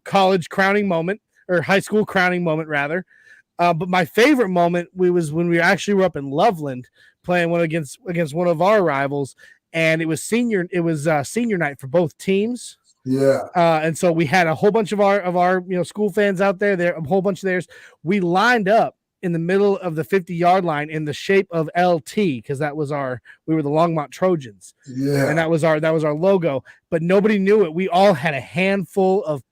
college crowning moment or high school crowning moment rather. But my favorite moment was when we actually were up in Loveland playing one against one of our rivals, and it was senior night for both teams. Yeah. And so we had a whole bunch of our school fans out there, a whole bunch of theirs. We lined up in the middle of the 50-yard line in the shape of LT because we were the Longmont Trojans. Yeah. And that was our logo, but nobody knew it. We all had a handful of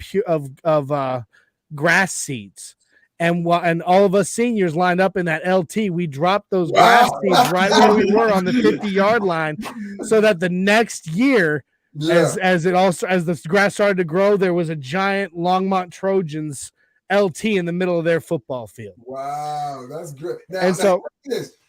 grass seeds. And all of us seniors lined up in that LT. We dropped those grass seeds right where we were on the 50-yard line, so that the next year, as the grass started to grow, there was a giant Longmont Trojans LT in the middle of their football field. Wow, that's great.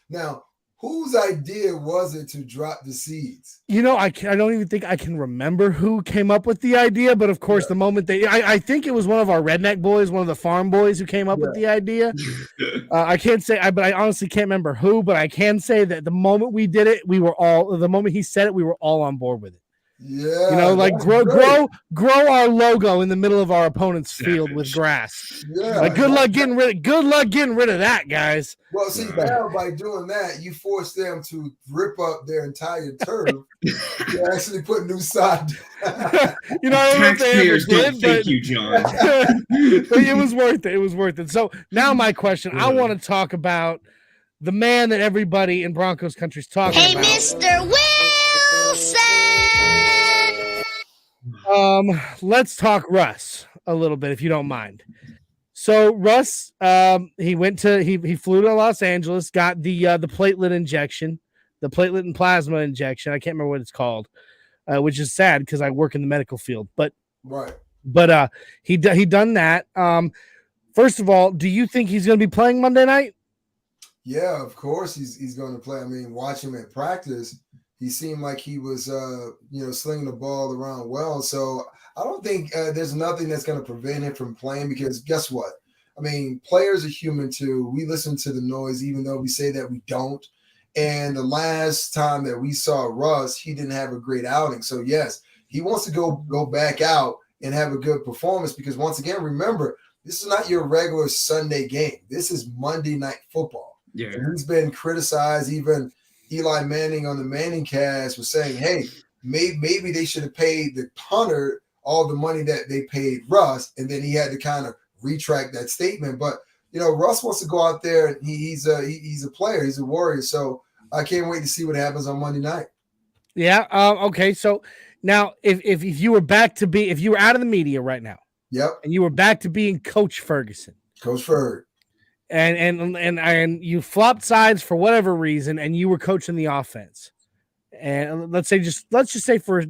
Now, whose idea was it to drop the seeds? I don't even think I can remember who came up with the idea, but of course, the moment I think it was one of our redneck boys, one of the farm boys who came up with the idea. I can't say, but I honestly can't remember who, but I can say that the moment we did it, the moment he said it, we were all on board with it. Yeah, grow our logo in the middle of our opponent's field with grass. Yeah, good luck getting rid of that, guys. Well, see, now by doing that, you force them to rip up their entire turf. You actually put new sod. I don't know if they ever did, thank you, John. But it was worth it. It was worth it. So now my question: I want to talk about the man that everybody in Broncos Country is talking about. Hey, Mr. Wilson. Let's talk Russ a little bit, if you don't mind. So Russ, he flew to Los Angeles, got the platelet injection, the platelet and plasma injection. I can't remember what it's called, which is sad because I work in the medical field. But he done that. First of all, do you think he's going to be playing Monday night? Yeah, of course he's going to play. I mean, watch him at practice. He seemed like he was, slinging the ball around well. So I don't think there's nothing that's going to prevent him from playing because guess what? I mean, players are human too. We listen to the noise, even though we say that we don't. And the last time that we saw Russ, he didn't have a great outing. So yes, he wants to go back out and have a good performance because once again, remember, this is not your regular Sunday game. This is Monday Night Football. Yeah. And he's been criticized. Even Eli Manning on the Manning cast was saying, hey, maybe they should have paid the punter all the money that they paid Russ. And then he had to kind of retract that statement. But, Russ wants to go out there. And he's a player. He's a warrior. So I can't wait to see what happens on Monday night. Yeah. Okay. So now if you were if you were out of the media right now. Yep. And you were back to being Coach Ferguson. Coach Ferg. And you flopped sides for whatever reason, and you were coaching the offense. And let's just say for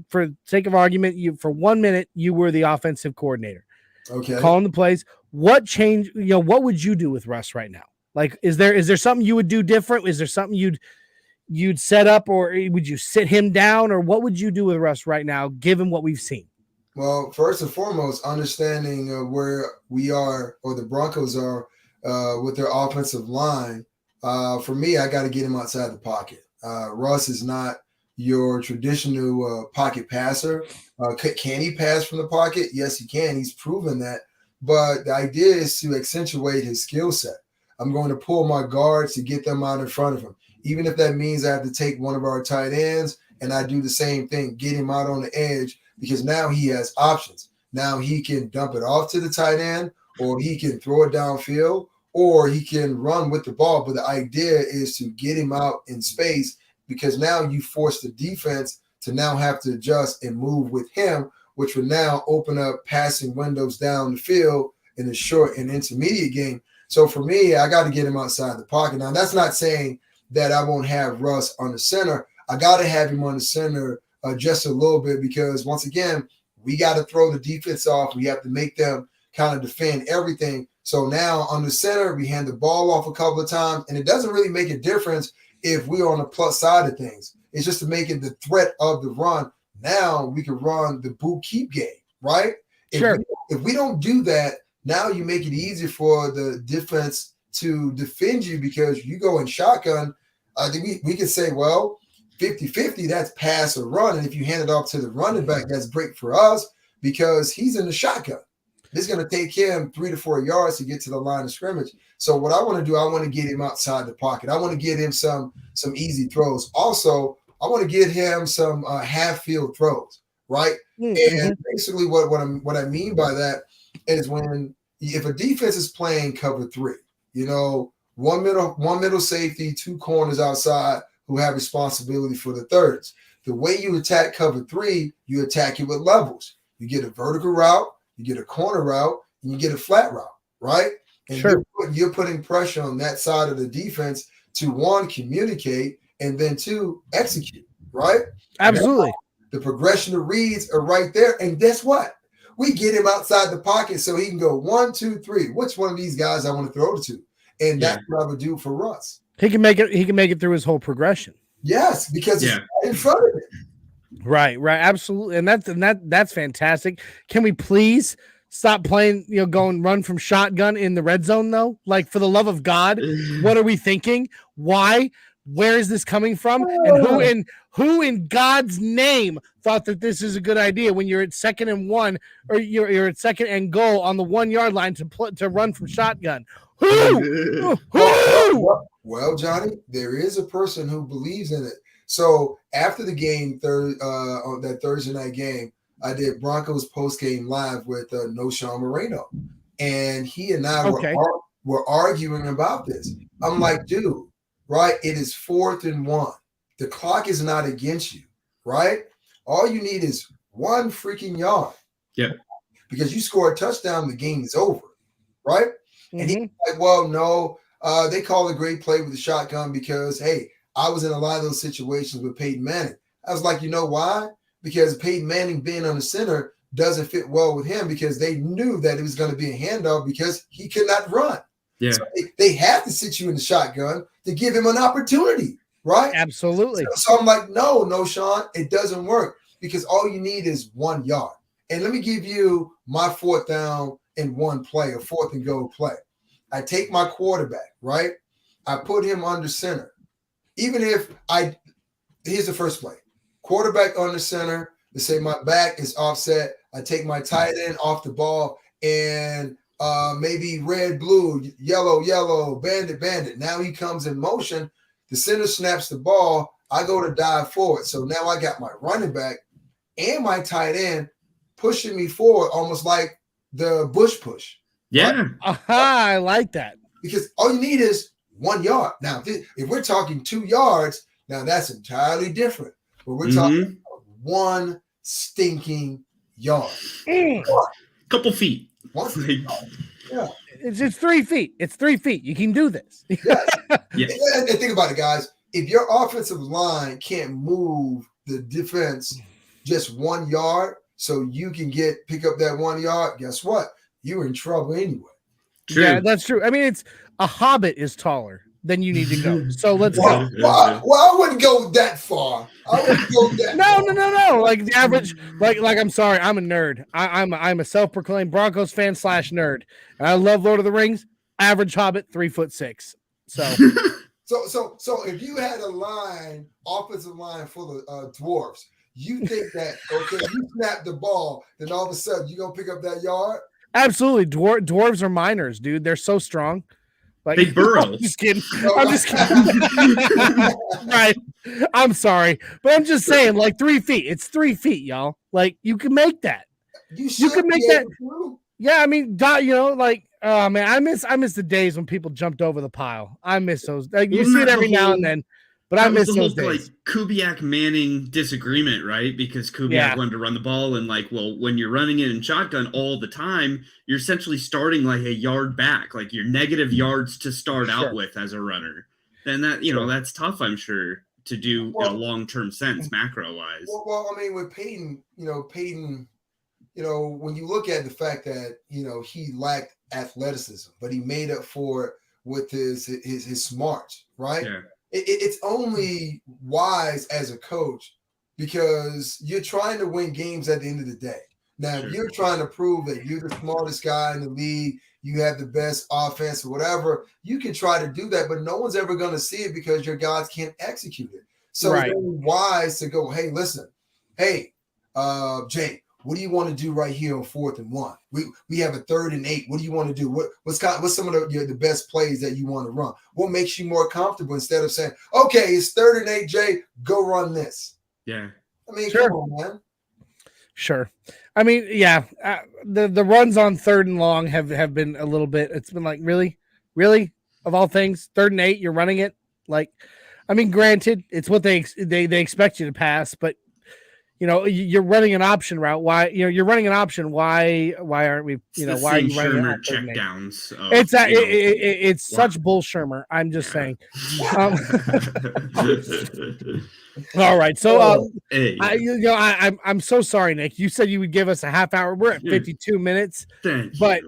sake of argument, for 1 minute you were the offensive coordinator. Okay. Calling the plays. What change? What would you do with Russ right now? Like, is there something you would do different? Is there something you'd set up, or would you sit him down, or what would you do with Russ right now, given what we've seen? Well, first and foremost, understanding where we are or the Broncos are with their offensive line. For me, I got to get him outside the pocket. Russ is not your traditional pocket passer. Can he pass from the pocket? Yes, he can. He's proven that. But the idea is to accentuate his skill set. I'm going to pull my guards to get them out in front of him. Even if that means I have to take one of our tight ends and I do the same thing, get him out on the edge, because now he has options. Now he can dump it off to the tight end, or he can throw it downfield, or he can run with the ball. But the idea is to get him out in space, because now you force the defense to now have to adjust and move with him, which will now open up passing windows down the field in the short and intermediate game. So for me, I got to get him outside the pocket. Now, that's not saying that I won't have Russ on the center. I got to have him on the center just a little bit, because once again, we got to throw the defense off. We have to make them kind of defend everything. So now on the center, we hand the ball off a couple of times, and it doesn't really make a difference if we're on the plus side of things. It's just to make it the threat of the run. Now we can run the boot keep game, right? Sure. If we don't do that, now you make it easier for the defense to defend you, because you go in shotgun. I think we can say, well, 50-50, that's pass or run. And if you hand it off to the running back, that's great for us because he's in the shotgun. It's going to take him 3 to 4 yards to get to the line of scrimmage. So what I want to do, I want to get him outside the pocket. I want to get him some easy throws. Also, I want to get him some half-field throws, right? Mm-hmm. And basically what I mean by that is if a defense is playing cover 3, one middle safety, 2 corners outside who have responsibility for the thirds. The way you attack cover 3, you attack it with levels. You get a vertical route, you get a corner route, and you get a flat route, right? And sure. You're putting pressure on that side of the defense to, 1, communicate, and then 2, execute, right? Absolutely. The progression of reads are right there. And guess what? We get him outside the pocket so he can go 1, 2, 3. Which one of these guys I want to throw it to? And that's what I would do for Russ. He can make it through his whole progression. Yes, because it's in front of it. Right, absolutely. And that's fantastic. Can we please stop playing, going run from shotgun in the red zone though? Like, for the love of God, what are we thinking? Why? Where is this coming from? And who in God's name thought that this is a good idea when you're at 2nd and 1, or you're at 2nd and goal on the 1 yard line to run from shotgun? Who? Well, Johnny, there is a person who believes in it. So after the game, on that Thursday night game, I did Broncos post-game live with Noshawn Moreno, and he and I were arguing about this. I'm like, dude, right? It is 4th and 1. The clock is not against you, right? All you need is 1 freaking yard. Yeah. Because you score a touchdown, the game is over, right? Mm-hmm. And he's like, well, no, they call a great play with the shotgun because, hey, I was in a lot of those situations with Peyton Manning. I was like, you know why? Because Peyton Manning being on the center doesn't fit well with him, because they knew that it was going to be a handoff because he could not run. Yeah. So they have to sit you in the shotgun to give him an opportunity, right? Absolutely. So I'm like, no, Sean, it doesn't work, because all you need is 1 yard. And let me give you my 4th down and 1 play, a 4th and goal play. I take my quarterback, right? I put him under center. even if here's the first play. Quarterback on the center. Let's say my back is offset. I take my tight end off the ball and maybe red, blue, yellow, bandit. Now he comes in motion. The center snaps the ball. I go to dive forward. So now I got my running back and my tight end pushing me forward, almost like the Bush push. Yeah. Right? Aha, I like that. Because all you need is 1 yard. Now, if we're talking 2 yards, now that's entirely different. But we're talking about 1 stinking yard. Couple feet. 1 feet. Yeah. It's 3 feet. It's 3 feet. You can do this. Yes. Yes. And think about it, guys. If your offensive line can't move the defense just 1 yard so you can pick up that 1 yard, guess what? You're in trouble anyway. True. Yeah, that's true. I mean, it's a hobbit is taller than you need to go. So let's go. I wouldn't go that far. I wouldn't go that No. Like the average, like I'm sorry, I'm a nerd. I'm a self-proclaimed Broncos fan / nerd. And I love Lord of the Rings. Average hobbit, 3'6". So if you had a offensive line full of dwarfs, you think that you snap the ball, then all of a sudden you're gonna pick up that yard? Absolutely. Dwarves are miners, dude. They're so strong. Like, They burrow. I'm just kidding. Right. I'm sorry. But I'm just saying, like 3 feet. It's 3 feet, y'all. Like, you can make that. You can make that. Yeah, I mean, like, oh man, I miss the days when people jumped over the pile. I miss those. Like, you see it every now and then, but I miss those days. Like Kubiak Manning disagreement, right? Because Kubiak wanted to run the ball, and like, well, when you're running it in shotgun all the time, you're essentially starting like a yard back, like your negative yards to start out with as a runner. And that that's tough, I'm sure, to do in a long-term sense, macro-wise. Well, I mean, with Peyton, when you look at the fact that he lacked athleticism, but he made up for it with his smarts, right? Yeah. It's only wise as a coach because you're trying to win games at the end of the day. Now, if you're trying to prove that you're the smartest guy in the league, you have the best offense or whatever, you can try to do that, but no one's ever going to see it because your guys can't execute it. So it's only wise to go, hey, listen, hey, Jay, what do you want to do right here on 4th and 1? We have a 3rd and 8. What do you want to do? What's some of the best plays that you want to run? What makes you more comfortable instead of saying, okay, it's 3rd and 8, Jay, go run this. Yeah. I mean, come on, man. Sure. I mean, yeah, the runs on 3rd and long have been a little bit. It's been like, really, of all things, 3rd and 8, you're running it. Like, I mean, granted, it's what they expect you to pass, but you're running an option route. Why, you're running an option. Why aren't we, why are you running Shermer checkdowns? It's such bull Shermer. I'm just saying. All right. So, I'm so sorry, Nick. You said you would give us a half hour. We're at 52 minutes. But,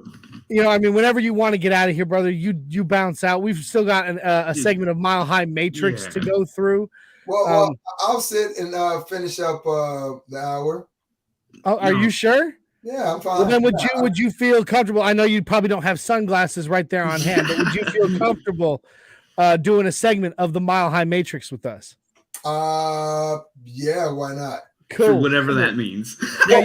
I mean, whenever you want to get out of here, brother, you bounce out. We've still got a segment of Mile High Matrix to go through. Well, I'll sit and finish up the hour. Oh, are you sure? Yeah, I'm fine. Well, then would you feel comfortable? I know you probably don't have sunglasses right there on hand, but would you feel comfortable doing a segment of the Mile High Matrix with us? Yeah, why not? Cool. For whatever that means. Yeah,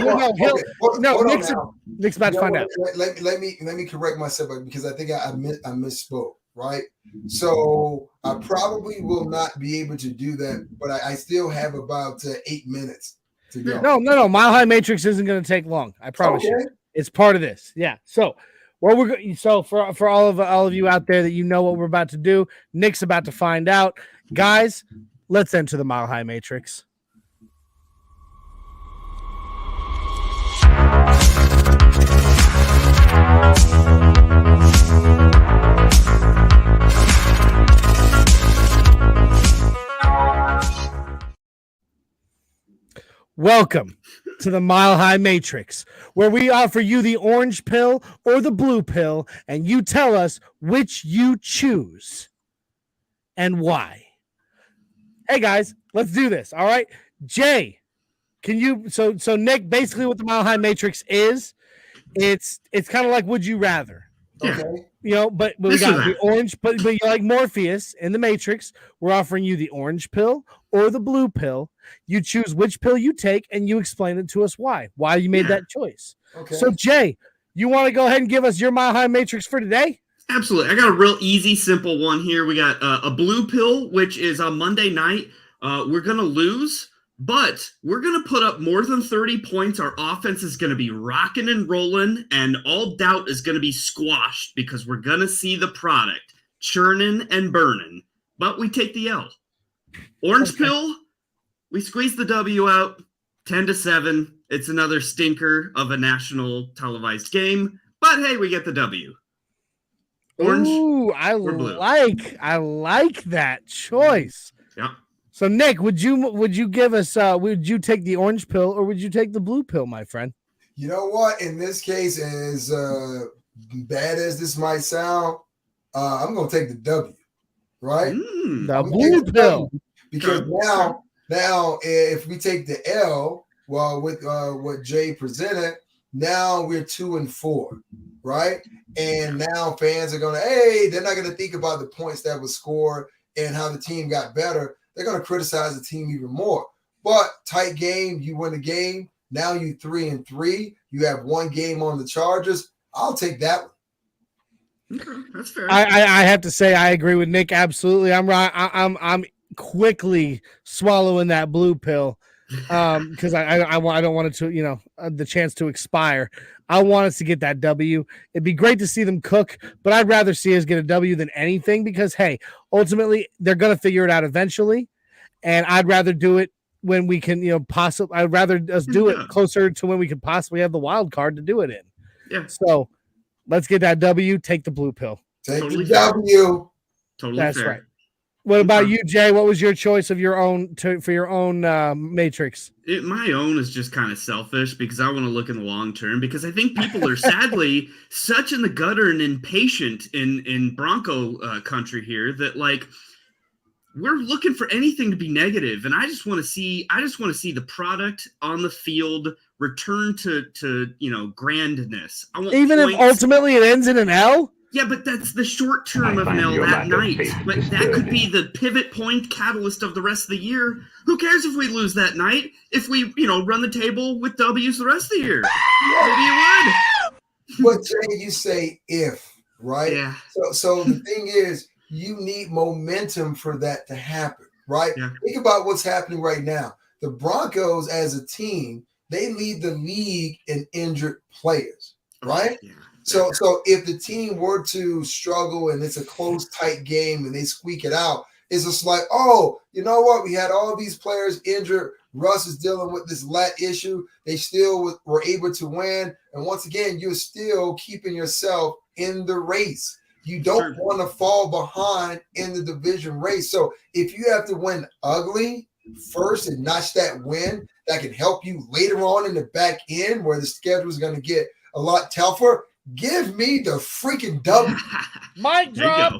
Nick's about to find out. Let me correct myself because I think I misspoke. Right. So I probably will not be able to do that, but I still have about 8 minutes to go. No. Mile High Matrix isn't going to take long. I promise you. It's part of this. Yeah. So for all of you out there that what we're about to do, Nick's about to find out. Guys, let's enter the Mile High Matrix. Welcome to the Mile High Matrix, where we offer you the orange pill or the blue pill, and you tell us which you choose and why. Hey guys, let's do this. All right, Jay, can you? So Nick, basically, what the Mile High Matrix is, it's kind of like Would You Rather. Okay. You know, but we This or got the that. orange, but you're like Morpheus in the Matrix. We're offering you the orange pill or the blue pill. You choose which pill you take, and you explain it to us why you made that choice. Okay. So, Jay, you want to go ahead and give us your Mile High Matrix for today? Absolutely. I got a real easy, simple one here. We got a blue pill, which is on Monday night. We're going to lose, but we're going to put up more than 30 points. Our offense is going to be rocking and rolling, and all doubt is going to be squashed because we're going to see the product churning and burning. But we take the L. Orange pill, we squeeze the W out 10-7. It's another stinker of a national televised game, but hey, we get the W. Orange. Ooh, I like that choice. Yeah. So, Nick, would you give us? Would you take the orange pill or would you take the blue pill, my friend? You know what? In this case, as bad as this might sound, I'm gonna take the W. Right? The blue pill. Because now, if we take the L, well, with what Jay presented, now we're 2-4, right? And now fans are they're not gonna think about the points that was scored and how the team got better. They're gonna criticize the team even more. But tight game, you win the game. Now you 3-3. You have one game on the Chargers. I'll take that one. Okay, that's fair. I have to say I agree with Nick. Absolutely, I'm quickly swallowing that blue pill because I don't want it to the chance to expire. I want us to get that W. It'd be great to see them cook, but I'd rather see us get a W than anything because hey, ultimately they're gonna figure it out eventually, and I'd rather do it when we can possibly. I'd rather us do it closer to when we could possibly have the wild card to do it in. Yeah. So let's get that W. Take the blue pill. Take Totally the W. Totally That's fair. right. What about you, Jay? What was your choice of your own for your own Matrix? My own is just kind of selfish because I want to look in the long term because I think people are sadly such in the gutter and impatient in Bronco country here that like we're looking for anything to be negative, and I just want to see the product on the field return to grandness. I want Even points. if ultimately it ends in an L. Yeah, but that's the short term of Mel that night. But that could be the pivot point catalyst of the rest of the year. Who cares if we lose that night? If we, run the table with W's the rest of the year. Maybe it would. But Jay, you say if, right? Yeah. So the thing is, you need momentum for that to happen, right? Yeah. Think about what's happening right now. The Broncos as a team, they lead the league in injured players, right? Yeah. So if the team were to struggle and it's a close, tight game and they squeak it out, it's just like, oh, you know what? We had all these players injured. Russ is dealing with this lat issue. They still were able to win. And once again, you're still keeping yourself in the race. You don't want to fall behind in the division race. So if you have to win ugly first and notch that win, that can help you later on in the back end where the schedule is going to get a lot tougher. Give me the freaking W. Mic drop.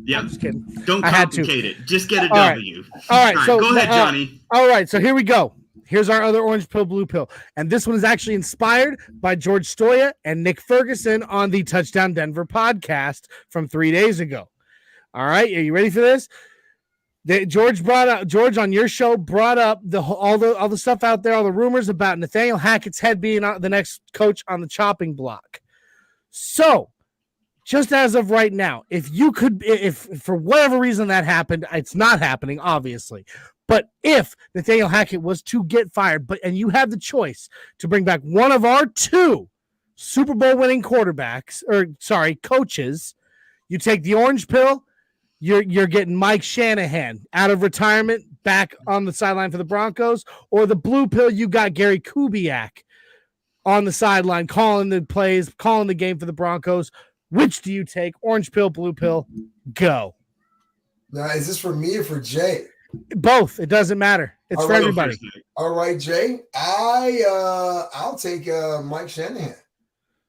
Yeah, I'm just kidding. Don't complicate it. Just get a W. All right. So go ahead, Johnny. All right. So here we go. Here's our other orange pill, blue pill, and this one is actually inspired by George Stoya and Nick Ferguson on the Touchdown Denver podcast from 3 days ago. All right, are you ready for this? George on your show brought up all the stuff out there, all the rumors about Nathaniel Hackett's head being the next coach on the chopping block. So, just as of right now, if for whatever reason that happened, it's not happening, obviously. But if Nathaniel Hackett was to get fired, and you have the choice to bring back one of our two Super Bowl winning coaches, you take the orange pill. You're getting Mike Shanahan out of retirement back on the sideline for the Broncos, or the blue pill, you got Gary Kubiak on the sideline, calling the plays, calling the game for the Broncos. Which do you take? Orange pill, blue pill, go. Now, is this for me or for Jay? Both. It doesn't matter. It's for everybody. All right, Jay. I'll take Mike Shanahan.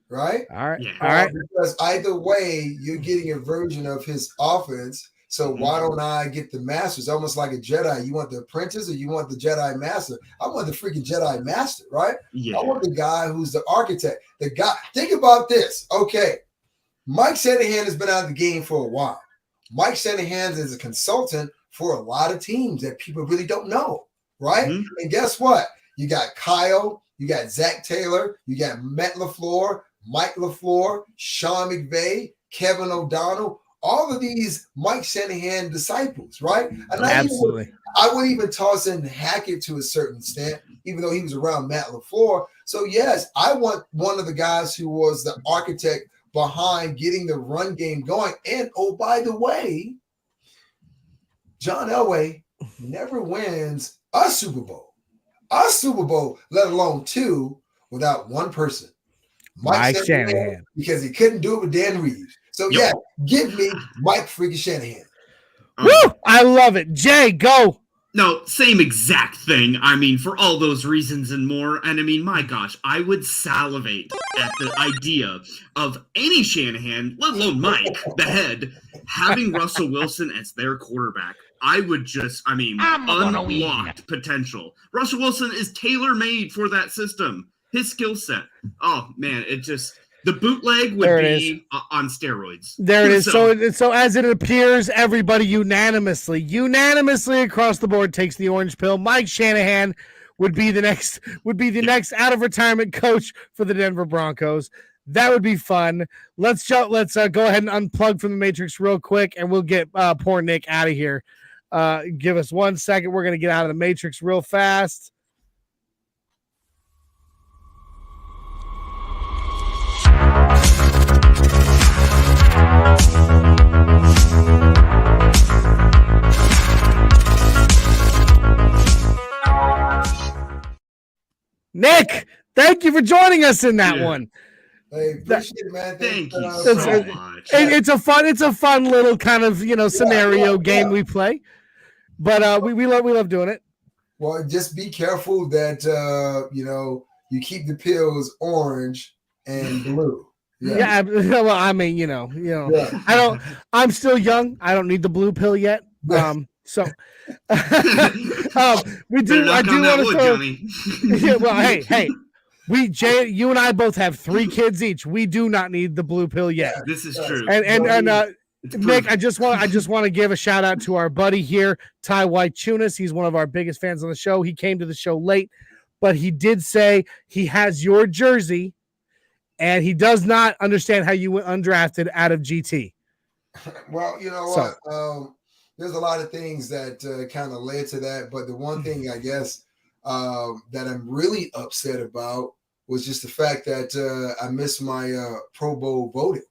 Right? All right. Yeah. All right. Because either way, you're getting a version of his offense. So why don't I get the master? It's almost like a Jedi. You want the apprentice or you want the Jedi master? I want the freaking Jedi master, right? Yeah. I want the guy who's the architect. The guy. Think about this. Okay. Mike Shanahan has been out of the game for a while. Mike Shanahan is a consultant for a lot of teams that people really don't know, right? Mm-hmm. And guess what? You got Kyle, you got Zach Taylor, you got Matt LaFleur, Mike LaFleur, Sean McVay, Kevin O'Donnell, all of these Mike Shanahan disciples, right? And absolutely. I would even toss in Hackett to a certain extent, even though he was around Matt LaFleur. So, yes, I want one of the guys who was the architect behind getting the run game going. And, oh, by the way, John Elway never wins a Super Bowl, let alone two, without one person. Mike Shanahan. Because he couldn't do it with Dan Reeves. So, yeah, give me Mike freaking Shanahan. Woo! I love it. Jay, go. No, same exact thing. I mean, for all those reasons and more. And I mean, my gosh, I would salivate at the idea of any Shanahan, let alone Mike, the head, having Russell Wilson as their quarterback. I would just, unlocked potential. Russell Wilson is tailor-made for that system. His skill set. Oh, man, it just... The bootleg would be on steroids. There it is. So as it appears, everybody unanimously across the board takes the orange pill. Mike Shanahan would be the next out of retirement coach for the Denver Broncos. That would be fun. Let's go ahead and unplug from the Matrix real quick, and we'll get poor Nick out of here. Give us 1 second. We're gonna get out of the Matrix real fast. Nick, thank you for joining us in that one. Hey, appreciate it, man. Thank you so much. It's a fun little kind of scenario game we play, but we love doing it. Well, just be careful that you keep the pills orange and blue. Yeah. Well, I mean, yeah. I'm still young. I don't need the blue pill yet. So we do. I do want to throw. Yeah, well, hey, Jay, you and I both have 3 kids each. We do not need the blue pill yet. This is true. And Nick, I just want to give a shout out to our buddy here, Ty White Tunis. He's one of our biggest fans on the show. He came to the show late, but he did say he has your jersey, and he does not understand how you went undrafted out of GT. Well, you know what? There's a lot of things that kind of led to that, but the one thing I guess that I'm really upset about was just the fact that I missed my Pro Bowl voting.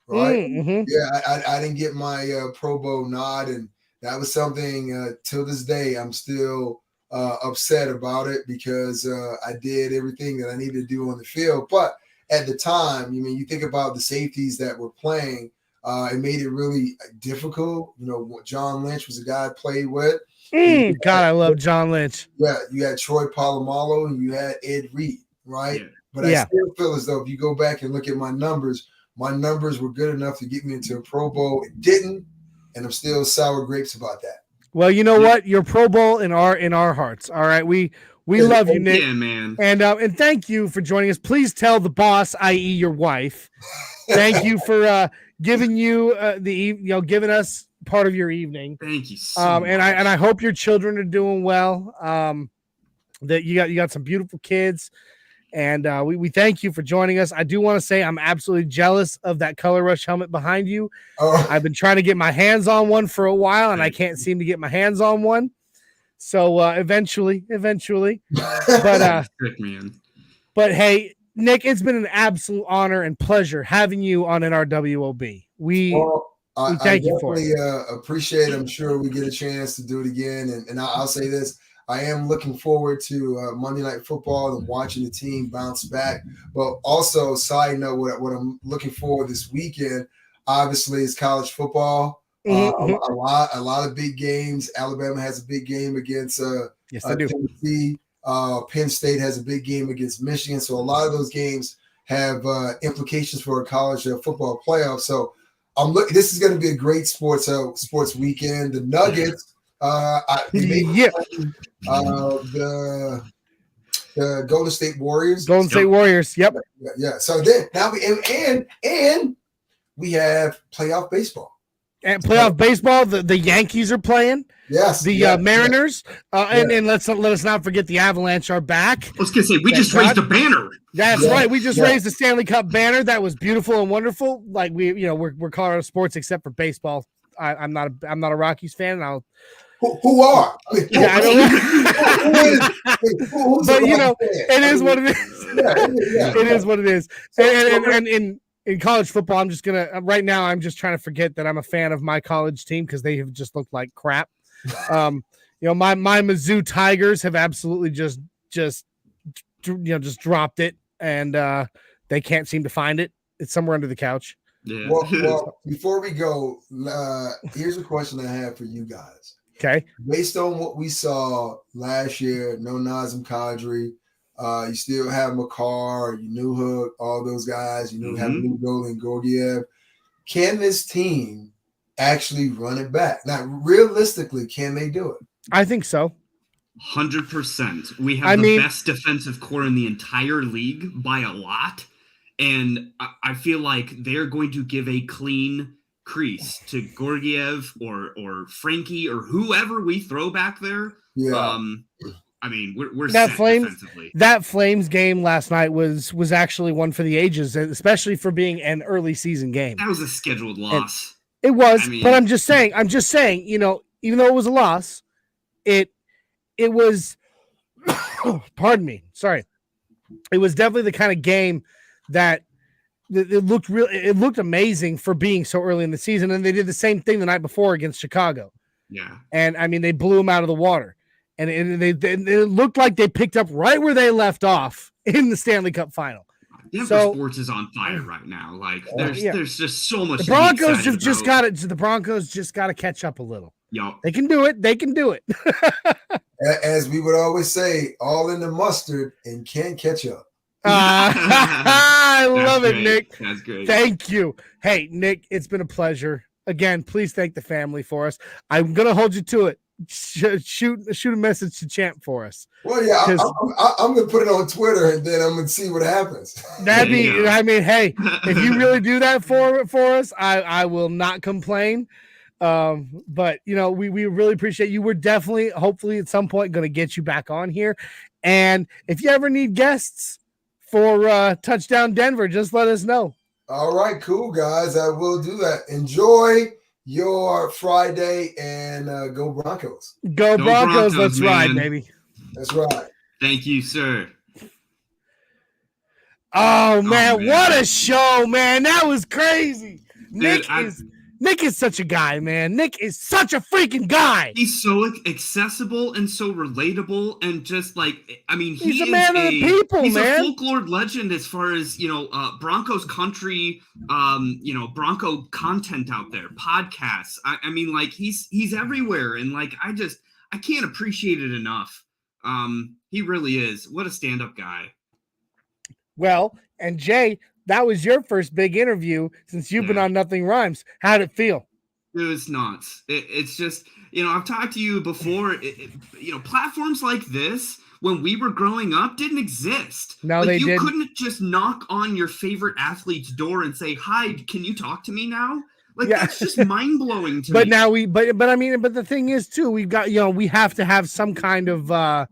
Right? Mm-hmm. Yeah, I didn't get my Pro Bowl nod, and that was something till this day I'm still upset about it because I did everything that I needed to do on the field. But at the time, you think about the safeties that were playing. It made it really difficult. John Lynch was a guy I played with. God, I love John Lynch. Yeah, you had Troy Polamalu and you had Ed Reed, right? Yeah. But I still feel as though if you go back and look at my numbers were good enough to get me into a Pro Bowl. It didn't, and I'm still sour grapes about that. Well, you know what? You're Pro Bowl in our hearts. All right, we love you, Nick. Yeah, man. And thank you for joining us. Please tell the boss, i.e., your wife, thank you for giving giving us part of your evening. Thank you so much. And I hope your children are doing well. That you got some beautiful kids, and we thank you for joining us. I do want to say I'm absolutely jealous of that Color Rush helmet behind you. Oh. I've been trying to get my hands on one for a while, and I can't seem to get my hands on one. So eventually, but man. But hey, Nick, it's been an absolute honor and pleasure having you on NRWOB. We thank you for it. Appreciate it. I'm sure we get a chance to do it again. And I'll say this. I am looking forward to Monday Night Football and watching the team bounce back. But also, side note, what I'm looking for this weekend, obviously, is college football. A lot of big games. Alabama has a big game against Tennessee. Penn State has a big game against Michigan. So a lot of those games have implications for a college football playoff. So this is going to be a great sports weekend. The Nuggets, the Golden State Warriors. Golden State Warriors. Yep. Yeah. So then now we have playoff baseball. And playoff baseball, the Yankees are playing. Yes. The Mariners. And let us not forget the Avalanche are back. I was going to say, we just raised a banner. That's right. We just raised the Stanley Cup banner. That was beautiful and wonderful. Like we're Colorado sports except for baseball. I'm not a Rockies fan. And I'll who are? But it is what it is. It is what it is. And in college football, I'm just right now. I'm just trying to forget that I'm a fan of my college team because they have just looked like crap. My Mizzou Tigers have absolutely just dropped it, and they can't seem to find it. It's somewhere under the couch. Yeah. Well, before we go, here's a question I have for you guys. Okay. Based on what we saw last year, no Nazem Kadri, you still have Makar, you knew Hook, all those guys, you have new goal in Gorgiev. Can this team actually run it back? Now, realistically, can they do it? I think so. 100%. We have the best defensive core in the entire league by a lot. And I feel like they're going to give a clean crease to Gorgiev or Frankie or whoever we throw back there. Yeah. We're set defensively. That Flames game last night was actually one for the ages, especially for being an early season game. That was a scheduled loss. It was, but I'm just saying, even though it was a loss, it was, pardon me, sorry. It was definitely the kind of game that it looked amazing for being so early in the season. And they did the same thing the night before against Chicago. Yeah. And they blew them out of the water. And it looked like they picked up right where they left off in the Stanley Cup final. Denver sports is on fire right now. Like there's just so much. The Broncos have just got it. The Broncos just got to catch up a little. Yo, they can do it. They can do it. As we would always say, all in the mustard and can't catch up. I love it, Nick. That's great. Thank you. Hey, Nick, it's been a pleasure. Again, please thank the family for us. I'm gonna hold you to it. Shoot a message to Champ for us. Well, yeah, I'm gonna put it on Twitter and then I'm gonna see what happens. That'd be. Hey, if you really do that for us, I will not complain. But we really appreciate you. We're definitely, hopefully, at some point, gonna get you back on here. And if you ever need guests for Touchdown Denver, just let us know. All right, cool, guys. I will do that. Enjoy your Friday and go Broncos. Go Broncos. Let's ride, baby. That's right. Thank you, sir. Oh, man. What a show, man. That was crazy. Dude, Nick is such a guy, man. Nick is such a freaking guy. He's so accessible and so relatable, and just he's a man of the people, he's man. He's a folklore legend as far as Broncos Country, Bronco content out there, podcasts. He's everywhere, and I can't appreciate it enough. He really is. What a stand-up guy. Well, and Jay, that was your first big interview since you've been on Nothing Rhymes. How'd it feel? It was nuts. It's just, I've talked to you before. Platforms like this, when we were growing up, didn't exist. No, they didn't. You couldn't just knock on your favorite athlete's door and say, "Hi, can you talk to me now?" That's just mind blowing to me. But now but the thing is too, we've got, we have to have some kind of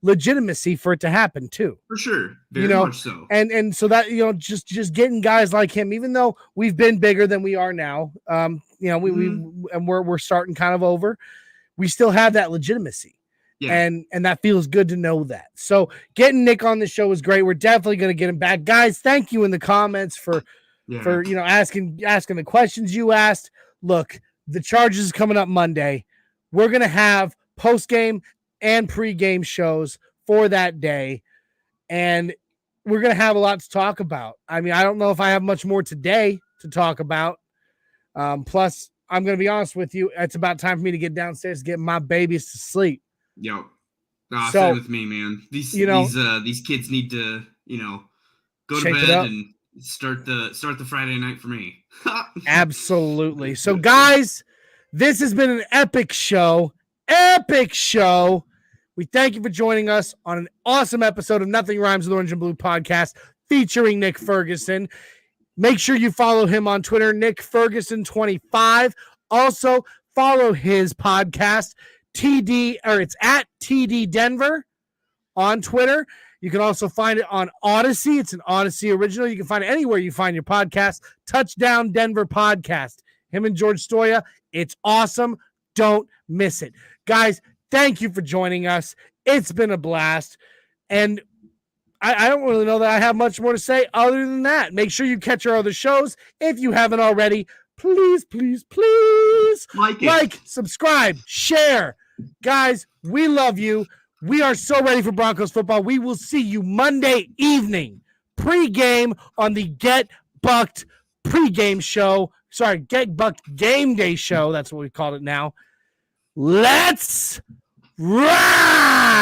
legitimacy for it to happen too. For sure. Very much so. And so that, just getting guys like him, even though we've been bigger than we are now, we're starting kind of over, we still have that legitimacy. Yeah. And that feels good to know that. So getting Nick on the show is great. We're definitely going to get him back. Guys, thank you in the comments for asking the questions you asked. Look, the Chargers is coming up Monday. We're going to have post-game and pre-game shows for that day. And we're going to have a lot to talk about. I don't know if I have much more today to talk about. Plus, I'm going to be honest with you. It's about time for me to get downstairs to get my babies to sleep. Yo, same with me, man. These kids need to, go to bed and start the Friday night for me. Absolutely. So, guys, this has been an epic show. Epic show. We thank you for joining us on an awesome episode of Nothing Rhymes with Orange and Blue podcast featuring Nick Ferguson. Make sure you follow him on Twitter, Nick Ferguson 25. Also, follow his podcast, it's at TD Denver on Twitter. You can also find it on Odyssey. It's an Odyssey original. You can find it anywhere you find your podcast. Touchdown Denver Podcast. Him and George Stoya. It's awesome. Don't miss it. Guys, thank you for joining us. It's been a blast. And I don't really know that I have much more to say other than that. Make sure you catch our other shows. If you haven't already, please, please, please like, subscribe, share. Guys, we love you. We are so ready for Broncos football. We will see you Monday evening, pregame on the Get Bucked pregame show. Sorry, Get Bucked game day show. That's what we call it now. Let's ride!